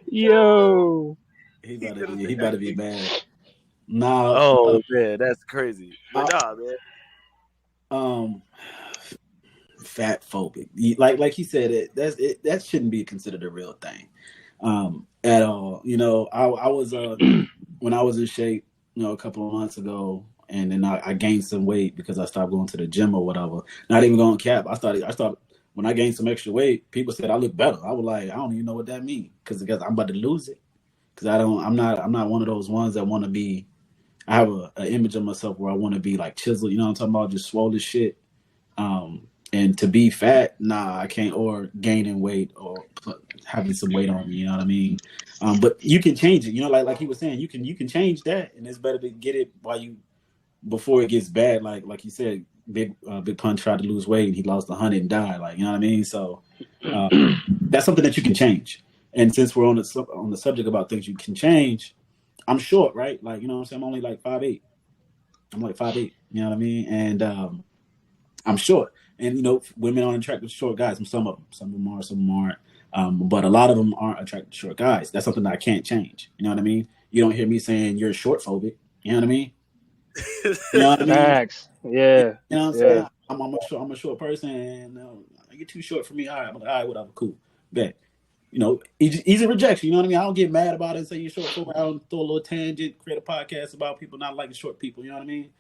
Speaker 5: Yo.
Speaker 2: He better be bad. Nah.
Speaker 1: Oh man, that's crazy. But man.
Speaker 2: Fat phobic. Like he said, that shouldn't be considered a real thing. At all. You know, I was when I was in shape, you know, a couple of months ago, and then I gained some weight because I stopped going to the gym or whatever. Not even going cap. I started when I gained some extra weight, people said I look better. I was like, I don't even know what that means because I'm about to lose it. Because I'm not one of those ones that want to be. I have an image of myself where I want to be like chiseled. You know what I'm talking about? Just swole as shit. And to be fat, nah, I can't. Or gaining weight or having some weight on me. You know what I mean? But you can change it. You know, like he was saying, you can change that, and it's better to get it before it gets bad. Like you said, Big Pun tried to lose weight and he lost 100 and died. Like, you know what I mean? So that's something that you can change. And since we're on the subject about things you can change, I'm short, right? Like, you know what I'm saying? I'm only like 5'8". I'm like 5'8". You know what I mean? And I'm short. And, you know, women aren't attracted to short guys. Some of them are, some of them aren't. But a lot of them aren't attracted to short guys. That's something that I can't change. You know what I mean? You don't hear me saying you're short phobic. You know what I mean? You know what I mean?
Speaker 5: Facts. Yeah.
Speaker 2: You know what I'm saying? I'm a short person, and you're too short for me. All right, I'm like, all right, whatever, cool, bet. You know, easy rejection. You know what I mean? I don't get mad about it and say you're short. So I don't throw a little tangent, create a podcast about people not liking short people. You know what I mean?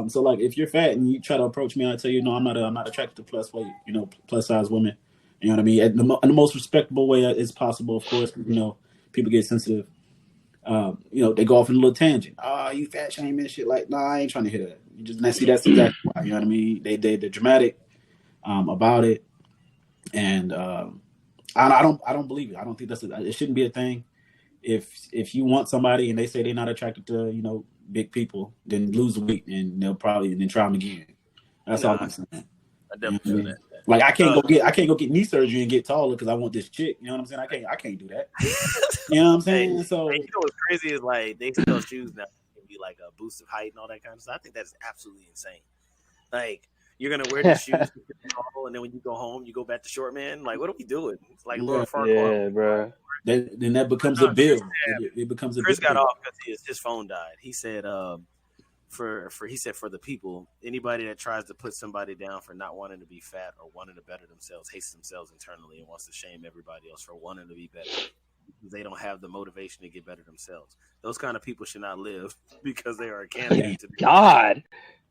Speaker 2: So like, if you're fat and you try to approach me, I tell you, no, I'm not attracted to plus weight. You know, plus size women. You know what I mean? In the most respectable way as possible, of course. You know, people get sensitive. You know, they go off in a little tangent. You fat shaming and shit. Like, nah, I ain't trying to hear that. You just see that's exactly why. You know what I mean? They're dramatic about it, and I don't believe it. I don't think it shouldn't be a thing. If you want somebody and they say they're not attracted to, you know, big people, then lose the weight and then try them again. That's all I'm saying.
Speaker 1: I definitely feel that.
Speaker 2: Like, I can't go get knee surgery and get taller because I want this chick. You know what I'm saying? I can't do that. You know what I'm saying?
Speaker 1: Hey,
Speaker 2: so
Speaker 1: you know what's crazy is like they sell shoes now. It can be like a boost of height and all that kind of stuff. I think that's absolutely insane. Like, you're gonna wear these shoes and then when you go home, you go back to short man. Like, what are we doing? It's like Lord Farquhar.
Speaker 5: Yeah, bro.
Speaker 2: Then that becomes a bill. It becomes a
Speaker 1: Chris
Speaker 2: bill.
Speaker 1: got off because his phone died. He said, for the people, anybody that tries to put somebody down for not wanting to be fat or wanting to better themselves hates themselves internally and wants to shame everybody else for wanting to be better. They don't have the motivation to get better themselves. Those kind of people should not live because they are a candidate to be.
Speaker 5: God.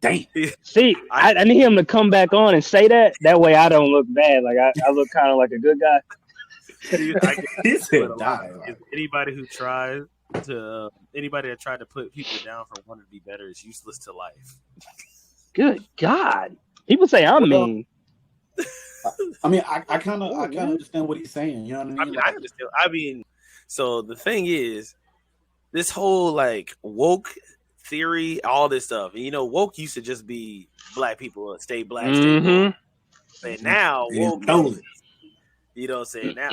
Speaker 2: Dang.
Speaker 5: See, I need him to come back on and say that. That way I don't look bad. Like I look kind of like a good guy.
Speaker 1: Anybody who tries anybody that tried to put people down for wanting to be better is useless to life.
Speaker 5: Good God. People say I'm mean.
Speaker 2: I mean, I kind of understand what he's saying. You know what I mean?
Speaker 1: I understand. I mean, so the thing is, this whole like woke theory, all this stuff. And, woke used to just be black people stay black.
Speaker 5: Mm-hmm.
Speaker 1: And now woke, you know what I'm saying? Now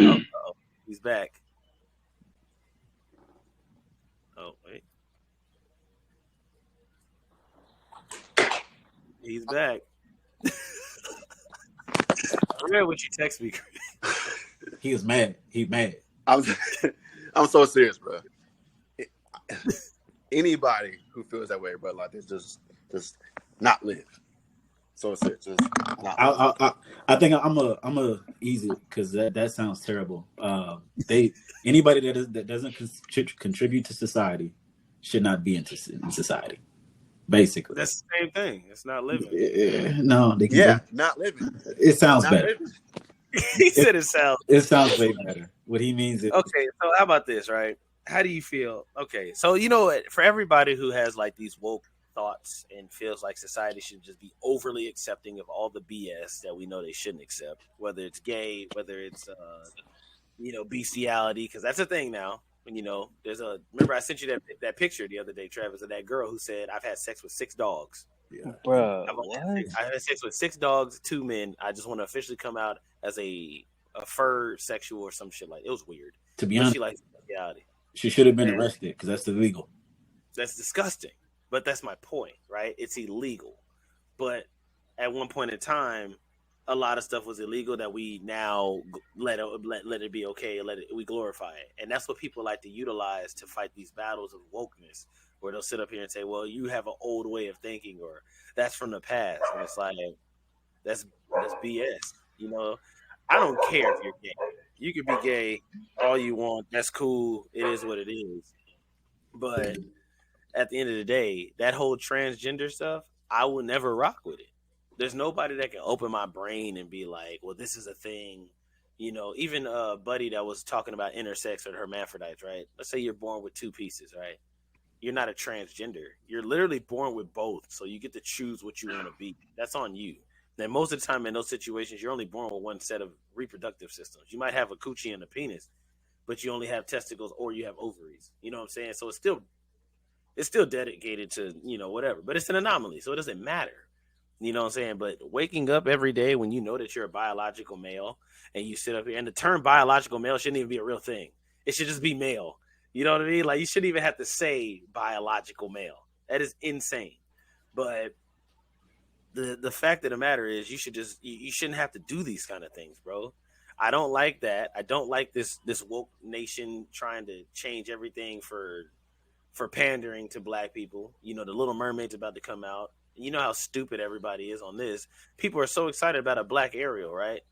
Speaker 1: he's back. Oh wait, he's back. I read what you text me.
Speaker 2: He is mad. He's mad.
Speaker 4: I'm so serious, bro. Anybody who feels that way, bro, like this, just not live. So serious, just not.
Speaker 2: I think I'm a easy because that sounds terrible. Anybody that doesn't contribute to society should not be in society. Basically,
Speaker 1: that's the same thing. It's not living.
Speaker 2: No, they can.
Speaker 4: Not living.
Speaker 2: It sounds better.
Speaker 1: He said it sounds.
Speaker 2: It sounds way better. What he means is
Speaker 1: okay. So how about this, right? How do you feel? Okay, so for everybody who has like these woke thoughts and feels like society should just be overly accepting of all the BS that we know they shouldn't accept, whether it's gay, whether it's bestiality, because that's a thing now. Remember I sent you that picture the other day, Travis, of that girl who said, I've had sex with 6 dogs.
Speaker 2: Yeah.
Speaker 5: Bro,
Speaker 1: I had sex with 6 dogs, 2 men. I just want to officially come out as a fur sexual or some shit. Like, it was weird.
Speaker 2: To be honest,
Speaker 1: she likes bestiality.
Speaker 2: She should have been arrested because that's illegal.
Speaker 1: That's disgusting. But that's my point, right? It's illegal. But at one point in time, a lot of stuff was illegal that we now let it be okay, we glorify it. And that's what people like to utilize to fight these battles of wokeness, where they'll sit up here and say, well, you have an old way of thinking, or that's from the past. And it's like, that's BS. I don't care if you're gay. You can be gay all you want. That's cool. It is what it is. But at the end of the day, that whole transgender stuff, I will never rock with it. There's nobody that can open my brain and be like, well, this is a thing. Even a buddy that was talking about intersex or hermaphrodites, right? Let's say you're born with 2 pieces, right? You're not a transgender. You're literally born with both. So you get to choose what you want to be. That's on you. And most of the time in those situations, you're only born with one set of reproductive systems. You might have a coochie and a penis, but you only have testicles or you have ovaries. You know what I'm saying? So it's still dedicated to, whatever. But it's an anomaly, so it doesn't matter. You know what I'm saying? But waking up every day when you know that you're a biological male and you sit up here, and the term biological male shouldn't even be a real thing. It should just be male. You know what I mean? Like, you shouldn't even have to say biological male. That is insane. But the fact of the matter is you shouldn't have to do these kind of things, bro. I don't like that. I don't like this woke nation trying to change everything for pandering to black people. The Little Mermaid's about to come out. You know how stupid everybody is on this. People are so excited about a black Ariel, right?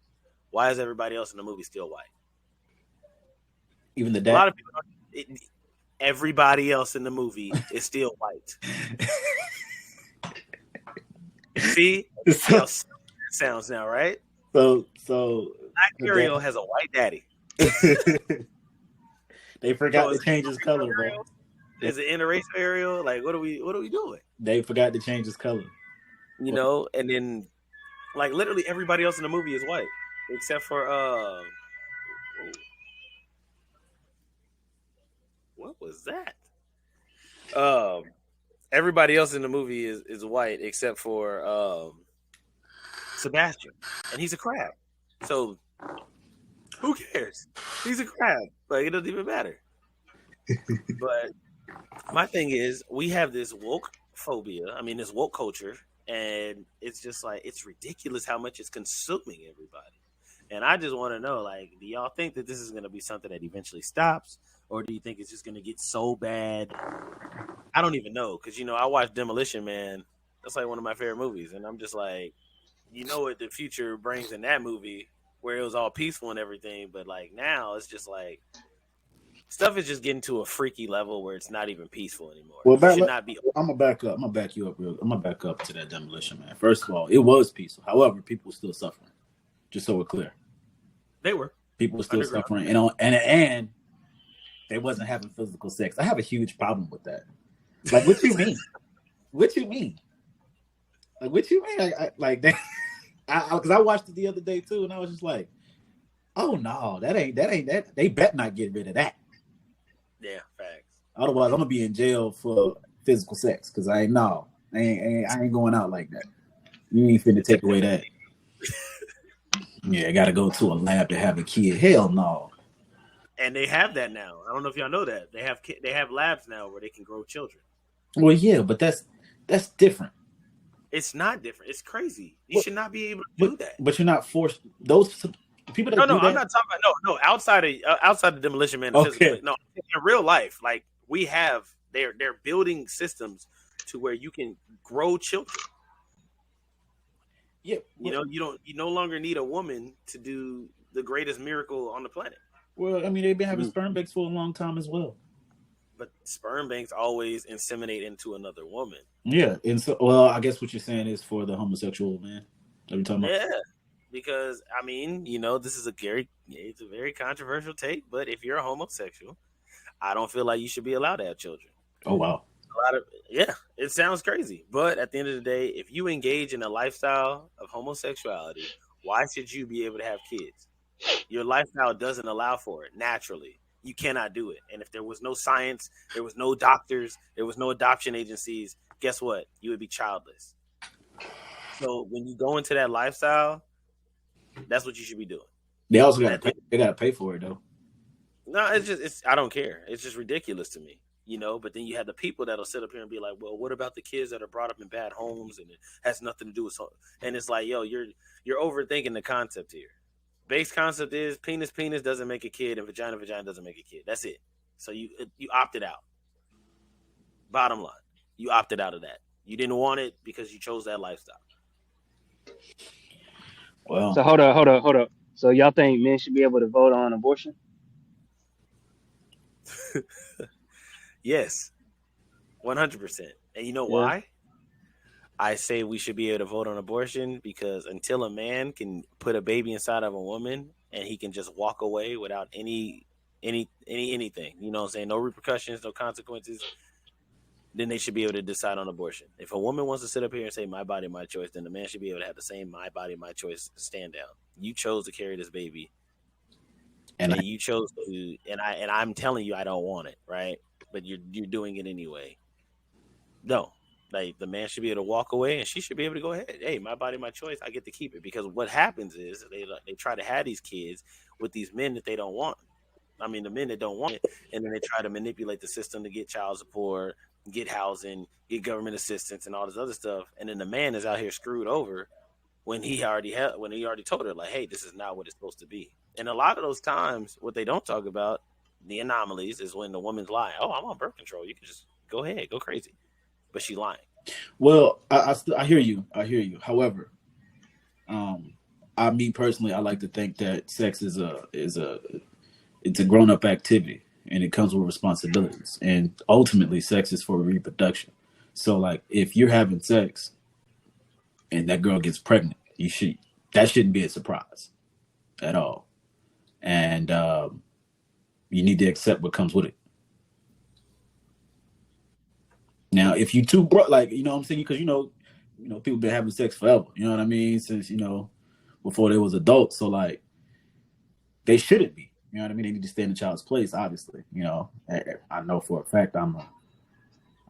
Speaker 1: Why is everybody else in the movie still white?
Speaker 2: Even the dad.
Speaker 1: A lot of people. Everybody else in the movie is still white. See how it sounds now, right?
Speaker 2: So
Speaker 1: Black Ariel has a white daddy.
Speaker 2: They forgot to change his color, bro.
Speaker 1: Is it interracial Ariel? Like, what are we doing?
Speaker 2: They forgot to change his color.
Speaker 1: And then like literally everybody else in the movie is white except for what was that? Everybody else in the movie is white except for Sebastian, and he's a crab. So who cares? He's a crab. Like, it doesn't even matter. But My thing is, we have this woke phobia. I mean, this woke culture, and it's just like it's ridiculous how much it's consuming everybody. And I just want to know, like, do y'all think that this is going to be something that eventually stops, or do you think it's just going to get so bad? I don't even know, because I watched Demolition Man. That's like one of my favorite movies, and I'm just like, what the future brings in that movie, where it was all peaceful and everything, but like now it's just like stuff is just getting to a freaky level where it's not even peaceful anymore.
Speaker 2: Well,
Speaker 1: It should not be.
Speaker 2: I'm gonna back up. I'm gonna back you up real. I'm gonna back up to that Demolition Man. First of all, it was peaceful. However, people were still suffering. Just so we're clear,
Speaker 1: They were.
Speaker 2: people were still suffering, and they wasn't having physical sex. I have a huge problem with that. Like, what you mean? What you mean? Like, what you mean? Like that? Because I watched it the other day too, and I was just like, "Oh no, that ain't that. They bet not get rid of that.
Speaker 1: Yeah, facts.
Speaker 2: Otherwise, I'm gonna be in jail for physical sex. Because I ain't going out like that. You ain't finna take away that. Yeah, I gotta go to a lab to have a kid. Hell no.
Speaker 1: And they have that now. I don't know if y'all know that they have labs now where they can grow children.
Speaker 2: Well, yeah, but that's different.
Speaker 1: It's not different. It's crazy. You should not be able to do that.
Speaker 2: But you're not forced. Those people that
Speaker 1: No,
Speaker 2: do that,
Speaker 1: I'm not talking about no. Outside of Demolition Man.
Speaker 2: Okay.
Speaker 1: No, in real life, like we have, they're building systems to where you can grow children.
Speaker 2: Yeah,
Speaker 1: you no longer need a woman to do the greatest miracle on the planet.
Speaker 2: Well, I mean, they've been having sperm banks for a long time as well.
Speaker 1: But sperm banks always inseminate into another woman.
Speaker 2: Yeah, and so, well, I guess what you're saying is for the homosexual man. Are you talking about?
Speaker 1: Yeah, because I mean, this is it's a very controversial take. But if you're a homosexual, I don't feel like you should be allowed to have children.
Speaker 2: Oh wow.
Speaker 1: It sounds crazy, but at the end of the day, if you engage in a lifestyle of homosexuality, why should you be able to have kids? Your lifestyle doesn't allow for it naturally. You cannot do it. And if there was no science, there was no doctors, there was no adoption agencies, guess what? You would be childless. So when you go into that lifestyle, that's what you should be doing.
Speaker 2: They also got to pay for it though.
Speaker 1: No, I don't care. It's just ridiculous to me. But then you have the people that'll sit up here and be like, well, what about the kids that are brought up in bad homes and it has nothing to do with something? And it's like, yo, you're overthinking the concept here. Base concept is penis doesn't make a kid and vagina doesn't make a kid. That's it. So you opted out. Bottom line, you opted out of that. You didn't want it because you chose that lifestyle.
Speaker 2: Well,
Speaker 5: so hold up. So y'all think men should be able to vote on abortion?
Speaker 1: Yes, 100%. And you know why? I say we should be able to vote on abortion because until a man can put a baby inside of a woman and he can just walk away without anything, you know what I'm saying? No repercussions, no consequences, then they should be able to decide on abortion. If a woman wants to sit up here and say my body, my choice, then the man should be able to have the same my body, my choice stand down. You chose to carry this baby. And you chose to, and I'm telling you I don't want it, right? But you're doing it anyway. No. Like the man should be able to walk away, and she should be able to go ahead. Hey, my body, my choice. I get to keep it because what happens is they try to have these kids with these men that they don't want. I mean, the men that don't want it, and then they try to manipulate the system to get child support, get housing, get government assistance, and all this other stuff. And then the man is out here screwed over when he already told her like, hey, this is not what it's supposed to be. And a lot of those times, what they don't talk about, the anomalies, is when the woman's lying. Oh, I'm on birth control. You can just go ahead, go crazy. But she's lying.
Speaker 2: Well, I hear you. However, me personally, I like to think that sex is a grown up activity and it comes with responsibilities. And ultimately, sex is for reproduction. So, like, if you're having sex and that girl gets pregnant, that shouldn't be a surprise at all. And you need to accept what comes with it. Now, if you two, like, you know what I'm saying? Because, people been having sex forever. You know what I mean? Since, before they was adults. So, like, they shouldn't be. You know what I mean? They need to stay in the child's place, obviously. I know for a fact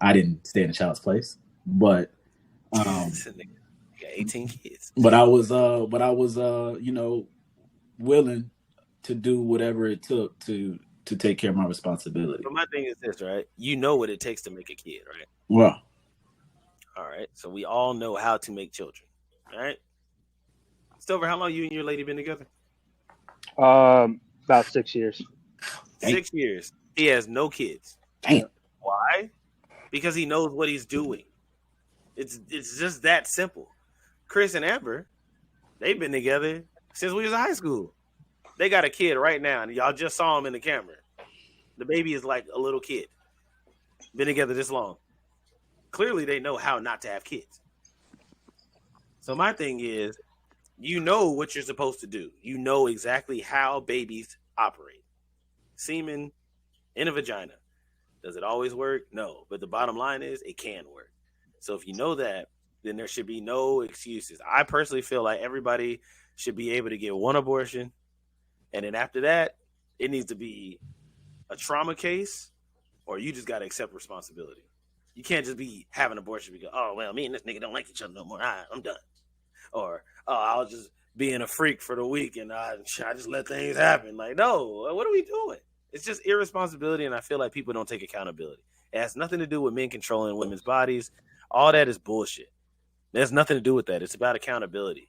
Speaker 2: I didn't stay in the child's place. But,
Speaker 1: you got 18 kids.
Speaker 2: But I was willing to do whatever it took to to take care of my responsibility.
Speaker 1: But my thing is this, right? You know what it takes to make a kid, right?
Speaker 2: Well,
Speaker 1: all right. So we all know how to make children, all right? Stover, how long you and your lady been together?
Speaker 5: About 6 years.
Speaker 1: 6 years. He has no kids.
Speaker 2: Damn.
Speaker 1: Why? Because he knows what he's doing. It's just that simple. Chris and Amber, they've been together since we was in high school. They got a kid right now, and y'all just saw him in the camera. The baby is like a little kid. Been together this long. Clearly, they know how not to have kids. So my thing is, you know what you're supposed to do. You know exactly how babies operate. Semen in a vagina. Does it always work? No. But the bottom line is it can work. So if you know that, then there should be no excuses. I personally feel like everybody should be able to get one abortion. And then after that, it needs to be a trauma case, or you just got to accept responsibility. You can't just be having an abortion because, oh, well, me and this nigga don't like each other no more. I'm done. Or, oh, I was just being a freak for the week and I just let things happen. Like, no, what are we doing? It's just irresponsibility, and I feel like people don't take accountability. It has nothing to do with men controlling women's bodies. All that is bullshit. There's nothing to do with that. It's about accountability.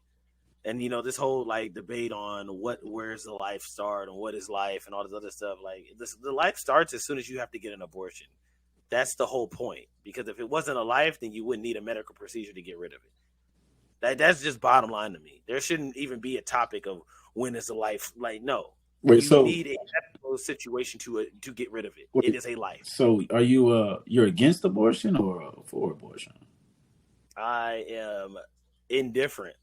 Speaker 1: And, you know, this whole, like, debate on where's the life start and what is life and all this other stuff, like, the life starts as soon as you have to get an abortion. That's the whole point. Because if it wasn't a life, then you wouldn't need a medical procedure to get rid of it. That's just bottom line to me. There shouldn't even be a topic of when is a life. Like, no.
Speaker 2: Wait,
Speaker 1: you
Speaker 2: so
Speaker 1: need a medical situation to get rid of it.
Speaker 2: Wait,
Speaker 1: it is a life.
Speaker 2: So are you you're against abortion or for abortion?
Speaker 1: I am indifferent.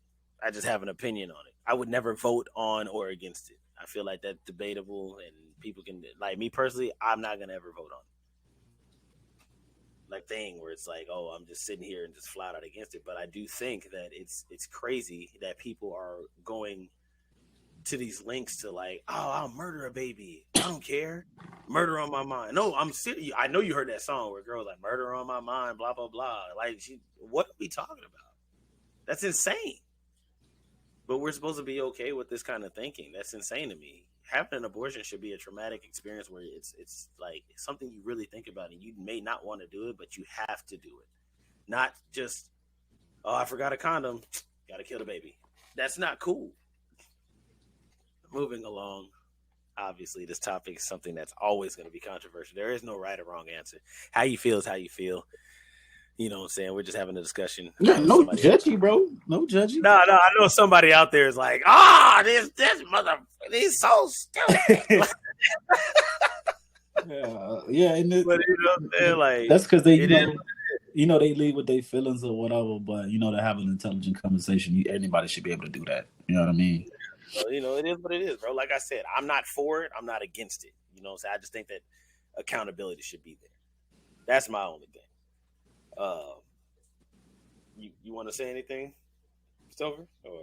Speaker 1: I just have an opinion on it. I would never vote on or against it. I feel like that's debatable, and people can, like me personally, I'm not gonna ever vote on it. Like thing where it's like, oh, I'm just sitting here and just flat out against it. But I do think that it's crazy that people are going to these links to like, oh, I'll murder a baby. I don't care. Murder on my mind. No, I'm serious. I know you heard that song where girls like murder on my mind, blah, blah, blah. Like, what are we talking about? That's insane. But we're supposed to be okay with this kind of thinking. That's insane to me. Having an abortion should be a traumatic experience where it's like something you really think about, and you may not want to do it, but you have to do it. Not just, oh, I forgot a condom. Got to kill the baby. That's not cool. Moving along, obviously, this topic is something that's always going to be controversial. There is no right or wrong answer. How you feel is how you feel. You know what I'm saying? We're just having a discussion.
Speaker 2: Yeah, no judgy, bro. No judgy.
Speaker 1: No, I know somebody out there is like, this mother, he's so stupid.
Speaker 2: yeah, and
Speaker 1: but you know what I'm saying? Like,
Speaker 2: that's because they, they lead with their feelings or whatever. But to have an intelligent conversation, anybody should be able to do that. You know what I mean?
Speaker 1: So, it is what it is, bro. Like I said, I'm not for it. I'm not against it. You know what I'm saying? I just think that accountability should be there. That's my only thing. You want to say anything, Stover? Or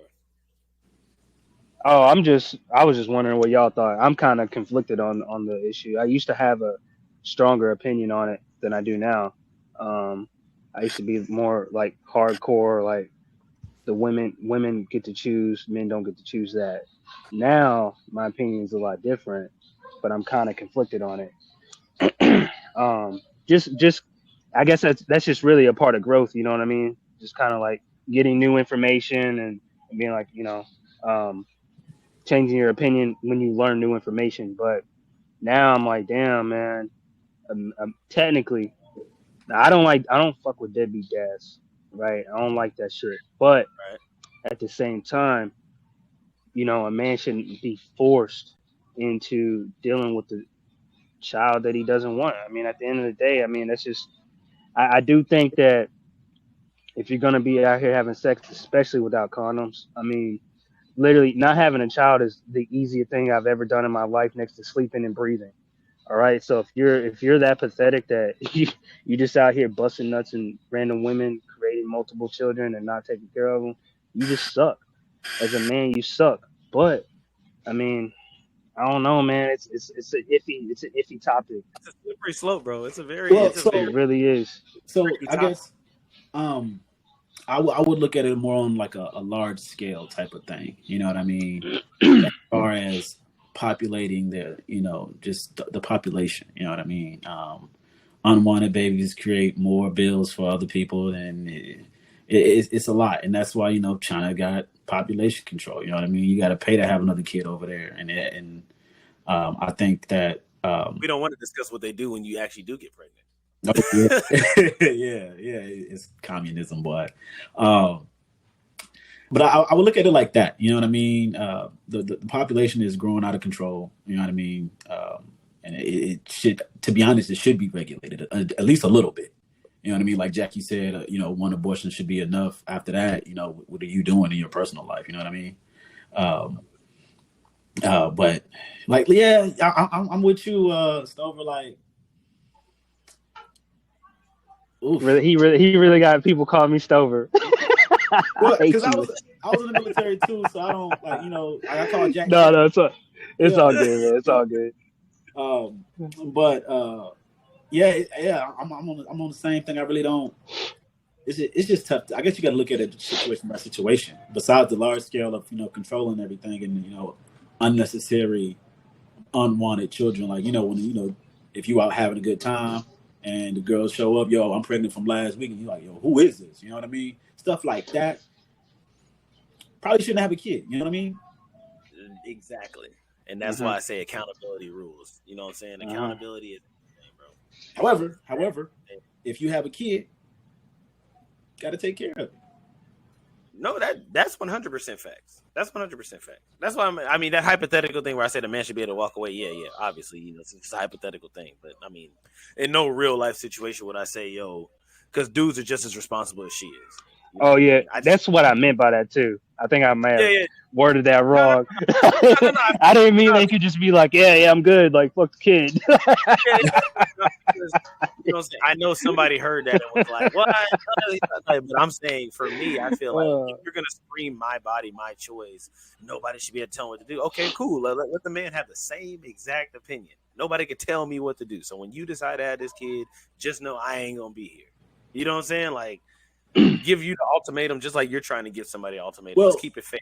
Speaker 5: I was just wondering what y'all thought. I'm kind of conflicted on the issue. I used to have a stronger opinion on it than I do now. I used to be more like hardcore, like the women get to choose, men don't get to choose that. Now my opinion is a lot different, but I'm kind of conflicted on it. Just I guess that's just really a part of growth, you know what I mean? Just kind of like getting new information and being like, changing your opinion when you learn new information. But now I'm like, damn, man, I'm technically, I don't fuck with deadbeat dads, right? I don't like that shit. But at the same time, a man shouldn't be forced into dealing with the child that he doesn't want. I mean, at the end of the day, that's just, I do think that if you're going to be out here having sex, especially without condoms, literally not having a child is the easiest thing I've ever done in my life next to sleeping and breathing. All right. So if you're that pathetic that you just out here busting nuts and random women, creating multiple children and not taking care of them, you just suck. As a man, you suck. But I don't know, man. It's an iffy topic.
Speaker 1: It's a slippery slope, bro. It
Speaker 5: really is.
Speaker 2: So I guess I would look at it more on like a large scale type of thing. You know what I mean? As far as populating just the population. You know what I mean? Unwanted babies create more bills for other people, and it's a lot. And that's why, China got population control. You know what I mean? You got to pay to have another kid over there. And I think that
Speaker 1: we don't want to discuss what they do when you actually do get pregnant.
Speaker 2: yeah, it's communism, boy. But I would look at it like that. You know what I mean? The population is growing out of control. You know what I mean? And it should, to be honest, it should be regulated at least a little bit. You know what I mean? Like Jackie said, one abortion should be enough. After that, what are you doing in your personal life? You know what I mean? But like, yeah, I'm with you, Stover. Like, oof.
Speaker 5: He really got people calling me Stover.
Speaker 2: Because I was in the military too, so I don't I call Jack.
Speaker 5: No, it's all good, man. It's all good.
Speaker 2: But yeah, I'm on the same thing. I really don't. It's just tough. I guess you got to look at it situation by situation. Besides the large scale of controlling everything and unnecessary, unwanted children, like when if you out having a good time and the girls show up, yo, I'm pregnant from last week, and you're like, yo, who is this? You know what I mean? Stuff like that. Probably shouldn't have a kid. You know what I mean?
Speaker 1: Exactly. And that's why I say accountability rules. You know what I'm saying? Accountability is bro.
Speaker 2: However, if you have a kid, got to take care of it.
Speaker 1: No, that's 100% facts. That's 100% facts. That's why I mean that hypothetical thing where I said a man should be able to walk away. Yeah. Obviously, it's a hypothetical thing. But I mean, in no real life situation would I say, yo, because dudes are just as responsible as she is.
Speaker 5: Oh yeah, that's what I meant by that too. I think I may have worded that wrong. No. I didn't mean they could just be like, yeah, I'm good. Like, fuck the kid.
Speaker 1: I know somebody heard that and was like, what? But I'm saying for me, I feel like if you're gonna scream my body, my choice, nobody should be able to tell me what to do. Okay, cool. Let the man have the same exact opinion. Nobody could tell me what to do. So when you decide to have this kid, just know I ain't gonna be here. You know what I'm saying? Like, give you the ultimatum, just like you're trying to give somebody an ultimatum.
Speaker 2: Well,
Speaker 1: just keep it fair.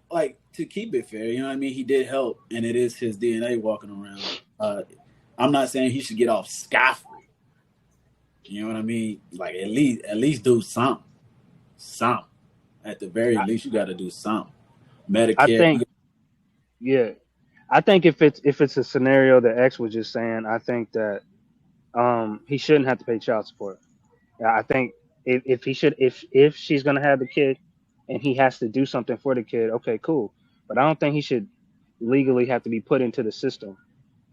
Speaker 2: Like, to keep it fair, you know what I mean? He did help, and it is his DNA walking around. I'm not saying he should get off scot-free. You know what I mean? Like, at least do something. Something. At the very least, you got to do something. Medicare.
Speaker 5: I think if it's a scenario that X was just saying, I think that he shouldn't have to pay child support. I think if she's gonna have the kid and he has to do something for the kid, okay, cool. But I don't think he should legally have to be put into the system.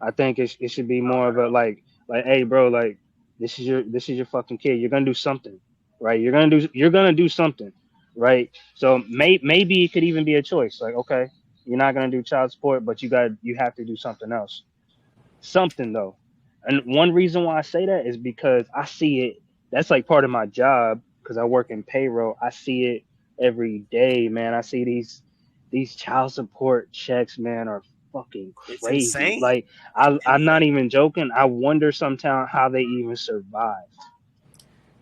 Speaker 5: I think it should be more of a like, hey, bro, like this is your fucking kid. You're gonna do something, right? You're gonna do something, right? So maybe it could even be a choice. Like, okay, you're not gonna do child support, but you have to do something else. Something though. And one reason why I say that is because I see it. That's like part of my job because I work in payroll. I see it every day, man. I see these child support checks, man, are fucking crazy.
Speaker 1: It's insane.
Speaker 5: Like I'm not even joking. I wonder sometimes how they even survive.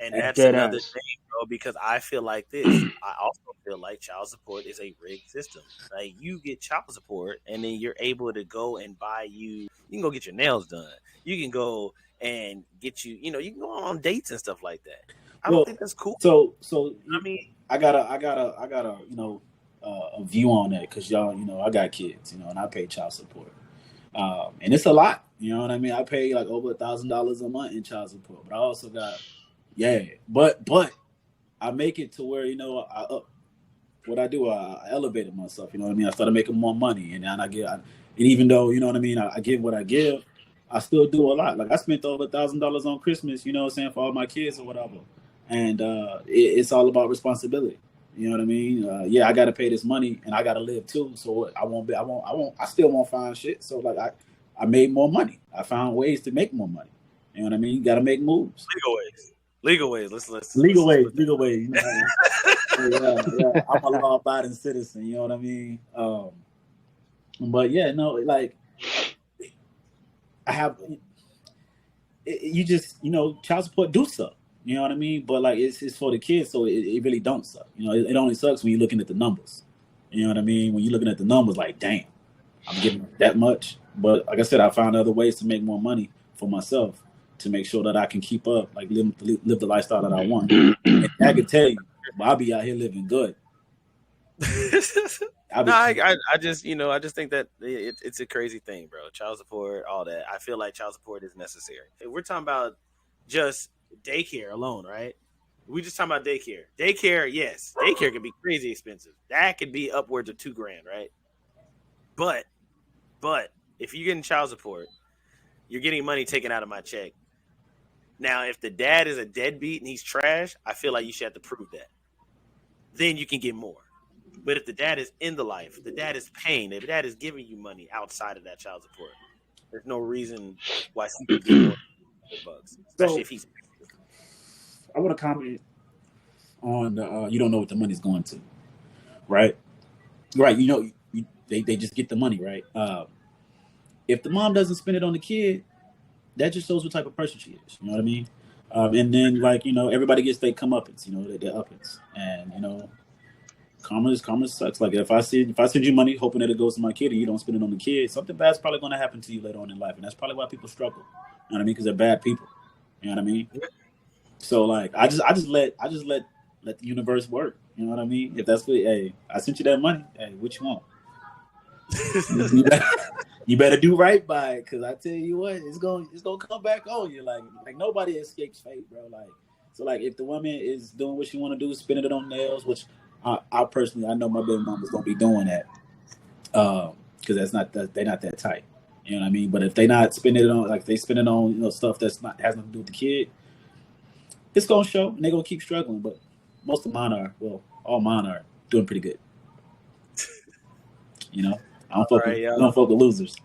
Speaker 1: And that's another thing, bro, because I feel like this. I also feel like child support is a rigged system. Like, you get child support and then you're able to go and buy you can go get your nails done. You can go and get you can go on dates and stuff like that. I don't think that's cool.
Speaker 2: So
Speaker 1: I mean,
Speaker 2: I got a view on that because y'all, I got kids, and I pay child support, and it's a lot. You know what I mean? I pay like over $1,000 a month in child support, but I also got but I make it to where what I do. I elevated myself. You know what I mean? I started making more money, and then and even though I give what I give. I still do a lot. Like, I spent over $1,000 on Christmas, you know what I'm saying, for all my kids or whatever. And it's all about responsibility. You know what I mean? I got to pay this money and I got to live too. So I still won't find shit. So like I made more money. I found ways to make more money. You know what I mean? You got to make moves.
Speaker 1: Legal ways. Let's
Speaker 2: legal ways. You know what I mean? Yeah. I'm a law-abiding citizen. You know what I mean? But yeah, no, like, I have, child support do suck. You know what I mean? But like, it's for the kids, so it really don't suck. It only sucks when you're looking at the numbers. You know what I mean? When you're looking at the numbers, like, damn. I'm getting that much. But like I said, I found other ways to make more money for myself to make sure that I can keep up, like live the lifestyle that I want. And I can tell you, I'll be out here living good.
Speaker 1: I just think that it's a crazy thing, bro. Child support, all that. I feel like child support is necessary. If we're talking about just daycare alone, right? We just talking about daycare. Daycare, yes, daycare can be crazy expensive. That could be upwards of $2,000, right? But if you're getting child support, you're getting money taken out of my check. Now, if the dad is a deadbeat and he's trash, I feel like you should have to prove that. Then you can get more. But if the dad is in the life, the dad is paying, if the dad is giving you money outside of that child support, there's no reason why he can get more bucks, especially if he's.
Speaker 2: I want to comment on you don't know what the money's going to, right? Right, they just get the money, right? If the mom doesn't spend it on the kid, that just shows what type of person she is. You know what I mean? And then everybody gets their comeuppance, their uppance, and karma sucks. Like if I send you money hoping that it goes to my kid and you don't spend it on the kid, something bad's probably going to happen to you later on in life, and that's probably why people struggle. You know what I mean? Because they're bad people. You know what I mean? So like I just let the universe work. You know what I mean? If that's what, hey, I sent you that money. Hey, what you want? You better do right by it, because I tell you what, it's gonna come back on you. Like nobody escapes fate, bro. Like if the woman is doing what she want to do, spending it on nails, which I personally, I know my baby mama's gonna be doing that, because they're not that tight. You know what I mean? But if they not spending it on, like they spend it on stuff that's not has nothing to do with the kid, it's gonna show, and they're gonna keep struggling. But most of mine are, all mine are doing pretty good. I don't fuck with losers.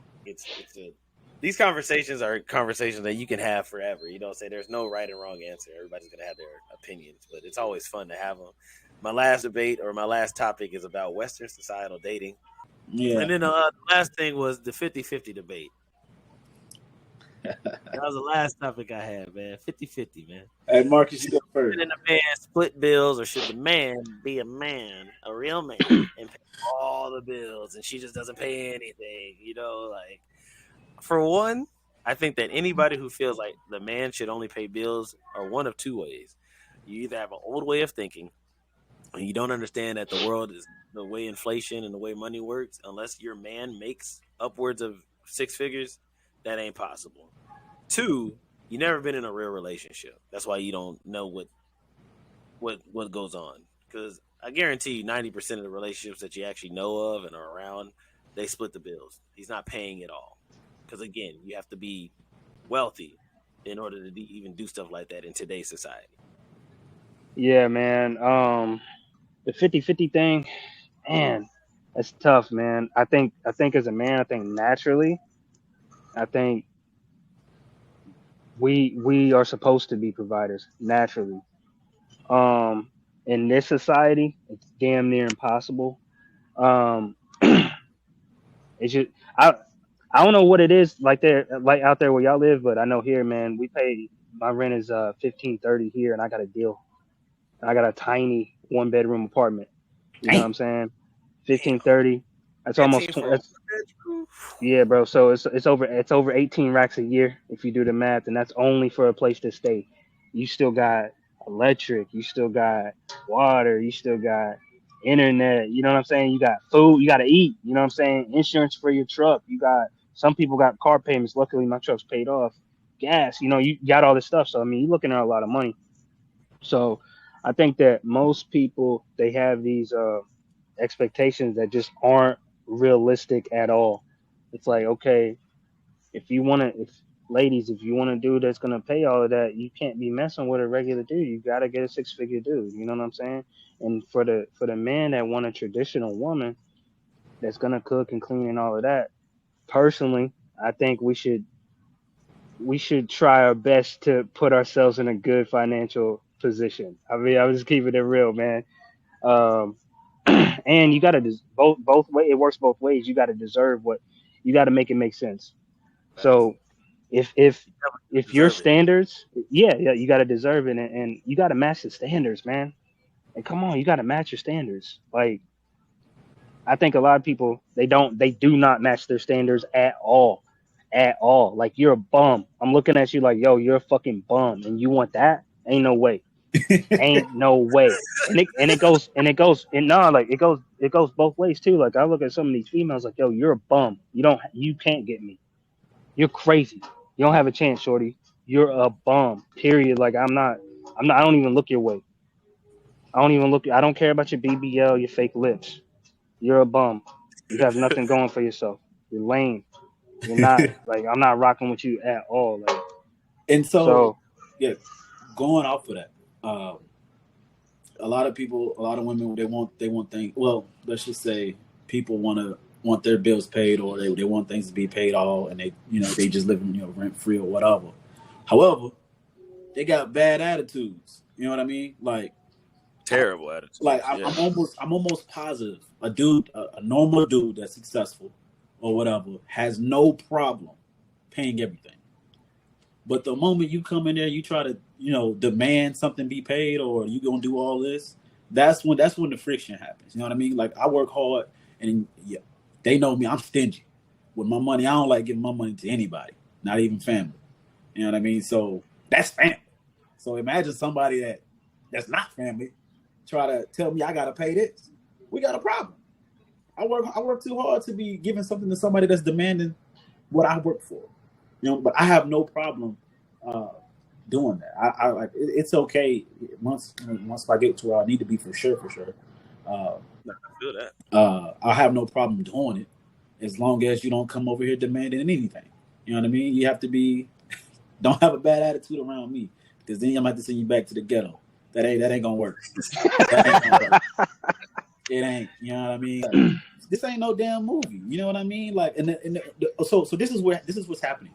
Speaker 1: These conversations are conversations that you can have forever. You don't say there's no right and wrong answer. Everybody's gonna have their opinions, but it's always fun to have them. My last debate or my last topic is about Western societal dating. Yeah. And then the last thing was the 50-50 debate. That was the last topic I had, man. 50-50, man.
Speaker 2: Hey, Marcus, you go first.
Speaker 1: Should the man split bills, or should the man be a man, a real man, and pay all the bills, and she just doesn't pay anything? Like, for one, I think that anybody who feels like the man should only pay bills are one of two ways. You either have an old way of thinking, and you don't understand that the world is the way inflation and the way money works. Unless your man makes upwards of six figures, that ain't possible. Two, you never been in a real relationship. That's why you don't know what goes on. Because I guarantee you 90% of the relationships that you actually know of and are around, they split the bills. He's not paying it all. Because again, you have to be wealthy in order to even do stuff like that in today's society.
Speaker 5: Yeah, man. The 50-50 thing, man, that's tough, man. I think as a man, naturally, we are supposed to be providers naturally. In this society, it's damn near impossible. It's just I don't know what it is like out there where y'all live, but I know here, man, my rent is $1,530 here, and I got a deal. I got a tiny 1-bedroom apartment. You know what I'm saying? $1,530. That's almost yeah, bro. So it's over 18 racks a year if you do the math, and that's only for a place to stay. You still got electric, you still got water, you still got internet. You know what I'm saying? You got food, you got to eat. You know what I'm saying? Insurance for your truck. Some people got car payments. Luckily, my truck's paid off. Gas. You got all this stuff. So I mean, you're looking at a lot of money. So I think that most people, they have these expectations that just aren't realistic at all. It's like, okay, if you want a dude that's gonna pay all of that, you can't be messing with a regular dude. You gotta get a 6-figure dude. You know what I'm saying? And for the man that want a traditional woman that's gonna cook and clean and all of that, personally, I think we should try our best to put ourselves in a good financial position. I mean, I was just keeping it real, man. And you got to both way. It works both ways. You got to deserve you got to make it make sense. So if your standards, yeah, you got to deserve it, and you got to match the standards, man. And come on, you got to match your standards. Like, I think a lot of people they do not match their standards at all. At all. Like you're a bum. I'm looking at you like, yo, you're a fucking bum and you want that? Ain't no way. Ain't no way. And it goes it goes both ways too. Like I look at some of these females like, yo, you're a bum. You can't get me. You're crazy. You don't have a chance, shorty. You're a bum. Period. Like I don't even look your way. I don't care about your BBL, your fake lips. You're a bum. You have nothing going for yourself. You're lame. You're not like I'm not rocking with you at all. Like
Speaker 2: And
Speaker 5: so
Speaker 2: yeah, going off of that, a lot of women, they want things. Well, let's just say people want their bills paid, or they want things to be paid all, and they just live rent free or whatever. However, they got bad attitudes. You know what I mean? Like
Speaker 1: terrible attitude.
Speaker 2: Like I'm almost positive a normal dude that's successful or whatever has no problem paying everything. But the moment you come in there, you try to demand something be paid, or you gonna do all this. That's when the friction happens. You know what I mean? Like I work hard, and yeah, they know me. I'm stingy with my money. I don't like giving my money to anybody, not even family. You know what I mean? So that's family. So imagine somebody that's not family try to tell me I gotta pay this. We got a problem. I work too hard to be giving something to somebody that's demanding what I work for. But I have no problem doing that. I like it's okay once I get to where I need to be for sure.
Speaker 1: I feel that.
Speaker 2: I have no problem doing it as long as you don't come over here demanding anything. You know what I mean? You have to don't have a bad attitude around me, because then I'm gonna have to send you back to the ghetto. That ain't gonna work. That ain't gonna work. It ain't. You know what I mean? Like, this ain't no damn movie. You know what I mean? Like, so this is what's happening.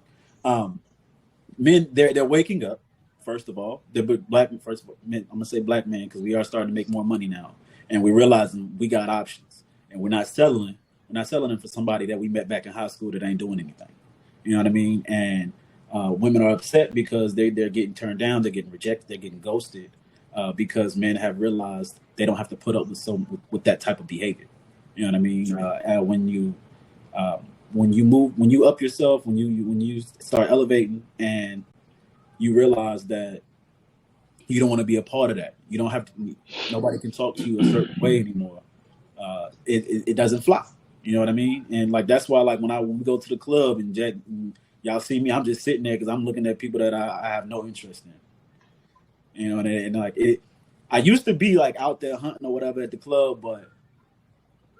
Speaker 2: Men, they're waking up. First of all, black men. First of all, men, I'm gonna say black men because we are starting to make more money now, and we're realizing we got options, and we're not selling them for somebody that we met back in high school that ain't doing anything. You know what I mean? And women are upset because they're getting turned down, they're getting rejected, they're getting ghosted, because men have realized they don't have to put up with that type of behavior. You know what I mean? When you up yourself, when you start elevating, and you realize that you don't want to be a part of that, you don't have to. Nobody can talk to you a certain way anymore. It doesn't fly. You know what I mean? And like that's why, like when we go to the club and y'all see me, I'm just sitting there because I'm looking at people that I have no interest in. You know, and like it. I used to be like out there hunting or whatever at the club,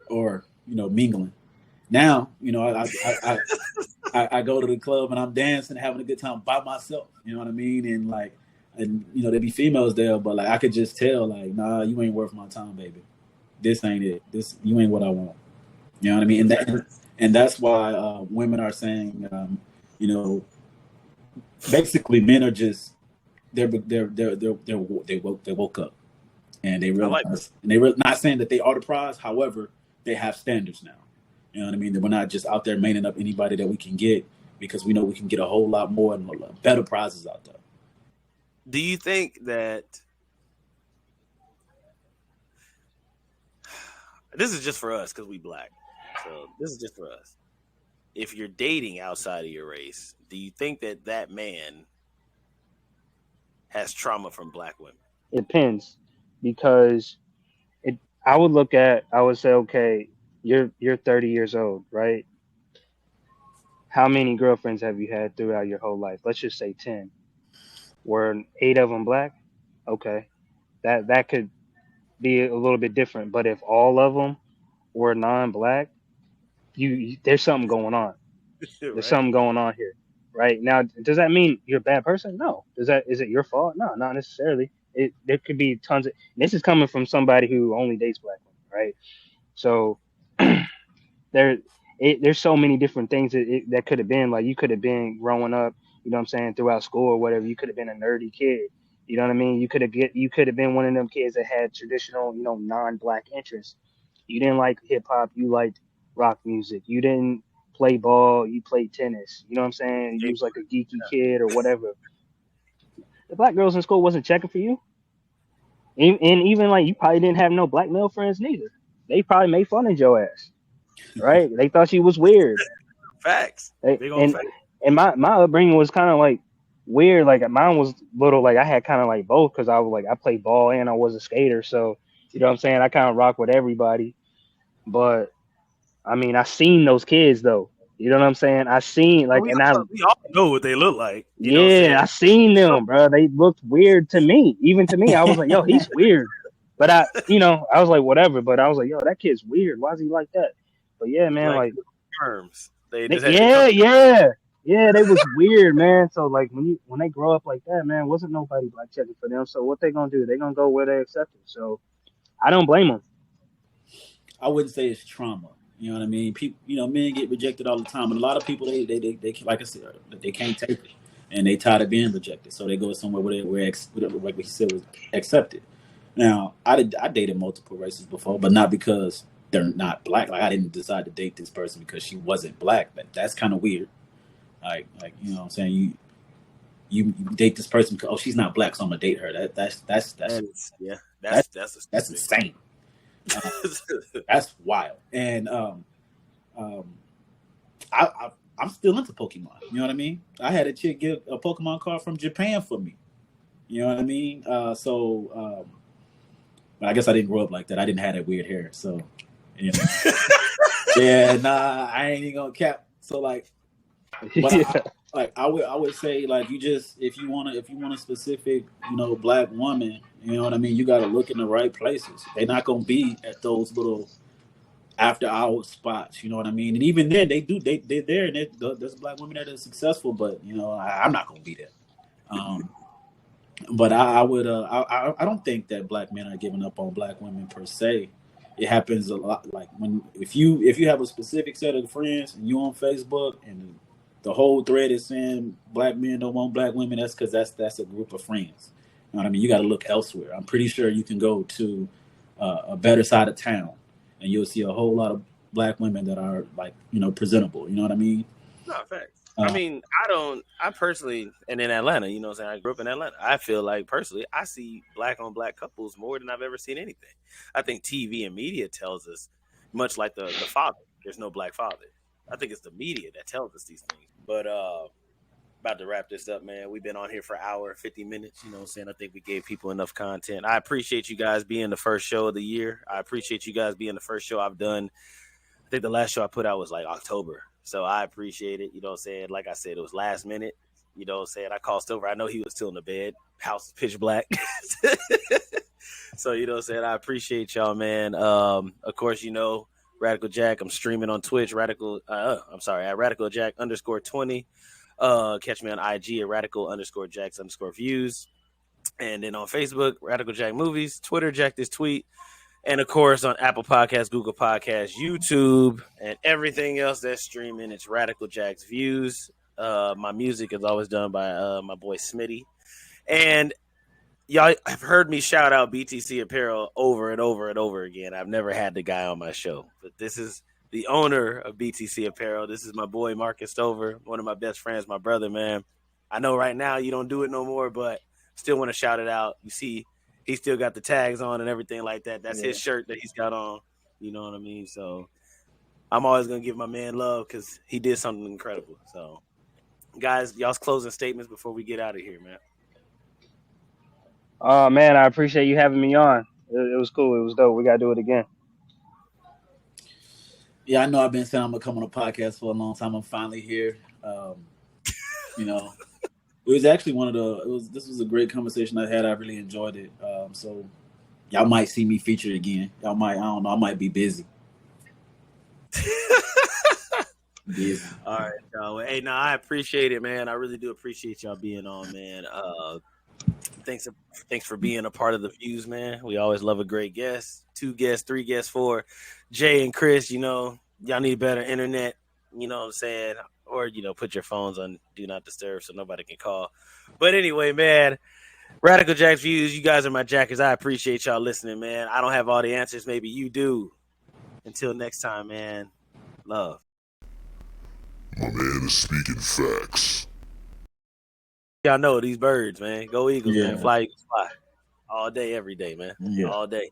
Speaker 2: or mingling. Now, I go to the club and I'm dancing, having a good time by myself. You know what I mean? And there be females there, but like I could just tell, like, nah, you ain't worth my time, baby. This ain't it. You ain't what I want. You know what I mean? And that's why women are saying, basically men are just they woke up, and they realize, and they're not saying that they are the prize. However, they have standards now. You know what I mean? That we're not just out there maining up anybody that we can get, because we know we can get a whole lot more and better prizes out there.
Speaker 1: Do you think that this is just for us because we black? So this is just for us. If you're dating outside of your race, do you think that man has trauma from black women?
Speaker 5: it depends, because I would say, okay, you're 30 years old, right? How many girlfriends have you had throughout your whole life? Let's just say 10. Were 8 of them black? Okay, that could be a little bit different. But if all of them were non-black, there's something going on. There's something going on here, right? Now, does that mean you're a bad person? No. Is it your fault? No, not necessarily. There could be tons of. This is coming from somebody who only dates black women, right? So there's so many different things that could have been. Like, you could have been growing up, you know what I'm saying, throughout school or whatever. You could have been a nerdy kid. You know what I mean? You could have been one of them kids that had traditional, non-black interests. You didn't like hip hop. You liked rock music. You didn't play ball. You played tennis. You know what I'm saying? You was like a geeky kid or whatever. The black girls in school wasn't checking for you. And even like you probably didn't have no black male friends neither. they probably made fun of your ass, right? They thought she was weird.
Speaker 1: Facts. Big old
Speaker 5: And
Speaker 1: facts.
Speaker 5: my upbringing was kind of like weird. Like mine was little. Like I had kind of like both because I was like I played ball and I was a skater. So you know what I'm saying. I kind of rock with everybody. But I mean, I seen those kids though. You know what I'm saying? I seen like,
Speaker 1: we
Speaker 5: and I
Speaker 1: all know what they look like. You know what I'm
Speaker 5: yeah,
Speaker 1: saying?
Speaker 5: I seen them, bro. They looked weird to me. Even to me, I was like, yo, he's weird. But I was like, whatever. But I was like, yo, that kid's weird. Why is he like that? But yeah, man,
Speaker 1: Like
Speaker 5: like.
Speaker 1: terms. They just had to come.
Speaker 5: Yeah, they was weird, man. So like when they grow up like that, man, wasn't nobody black checking for them. So what they gonna do? They gonna go where they accept it. So I don't blame them.
Speaker 2: I wouldn't say it's trauma. You know what I mean? People, men get rejected all the time, and a lot of people they like I said, they can't take it, and they tired of being rejected, so they go somewhere where like we said was accepted. Now, I dated multiple races before, but not because they're not black. Like I didn't decide to date this person because she wasn't black. That's kind of weird. Like you know what I'm saying? You date this person because she's not black, so I'm gonna date her. That's insane. That's wild. And I'm still into Pokemon. You know what I mean? I had a chick get a Pokemon card from Japan for me. You know what I mean? But I guess I didn't grow up like that. I didn't have that weird hair. So, yeah, nah, I ain't even gonna cap. So like, but I would say like if you want a specific black woman, you know what I mean, you got to look in the right places. They're not gonna be at those little after hours spots, you know what I mean. And even then, they're there, and there's black women that are successful, but I'm not gonna be there. But I would I don't think that black men are giving up on black women per se. It happens a lot. Like if you have a specific set of friends and you on Facebook and the whole thread is saying black men don't want black women, that's because that's a group of friends. You know what I mean? You got to look elsewhere. I'm pretty sure you can go to a better side of town and you'll see a whole lot of black women that are like presentable. You know what I mean?
Speaker 1: No, facts. I mean, I personally, and in Atlanta, you know what I'm saying? I grew up in Atlanta. I feel like personally, I see black on black couples more than I've ever seen anything. I think TV and media tells us, much like the father, there's no black father. I think it's the media that tells us these things. But about to wrap this up, man. We've been on here for an hour, 50 minutes. You know what I'm saying? I think we gave people enough content. I appreciate you guys being the first show of the year. I appreciate you guys being the first show I've done. I think the last show I put out was like October. So I appreciate it. You know what I'm saying? Like I said, it was last minute. You know what I'm saying? I called Stover. I know he was still in the bed. House is pitch black. So, you know what I'm saying? I appreciate y'all, man. Of course, Radical Jack. I'm streaming on Twitch. At Radical Jack _20. Catch me on IG at Radical_Jacks_views. And then on Facebook, Radical Jack Movies. Twitter, Jack This Tweet. And, of course, on Apple Podcasts, Google Podcasts, YouTube, and everything else that's streaming, it's Radical Jack's Views. My music is always done by my boy Smitty. And y'all have heard me shout out BTC Apparel over and over and over again. I've never had the guy on my show. But this is the owner of BTC Apparel. This is my boy Markus Stover, one of my best friends, my brother, man. I know right now you don't do it no more, but still want to shout it out. You see, he still got the tags on and everything like that. That's his shirt that he's got on. You know what I mean? So I'm always going to give my man love because he did something incredible. So, guys, y'all's closing statements before we get out of here, man.
Speaker 5: Oh, man, I appreciate you having me on. It was cool. It was dope. We got to do it again.
Speaker 2: Yeah, I know I've been saying I'm going to come on a podcast for a long time. I'm finally here. It was actually this was a great conversation I had. I really enjoyed it. So y'all might see me featured again. I don't know, I might be busy.
Speaker 1: All right, y'all. Hey, I appreciate it, man. I really do appreciate y'all being on, man. Thanks for being a part of the Views, man. We always love a great guest. 2 guests, 3 guests, 4. Jay and Chris, y'all need better internet. You know what I'm saying? Or, put your phones on Do Not Disturb so nobody can call. But anyway, man, Radical Jack's Views, you guys are my jackers. I appreciate y'all listening, man. I don't have all the answers. Maybe you do. Until next time, man. Love.
Speaker 8: My man is speaking facts.
Speaker 1: Y'all know these birds, man. Go Eagles, man. Fly, Eagles, fly. All day, every day, man. All day.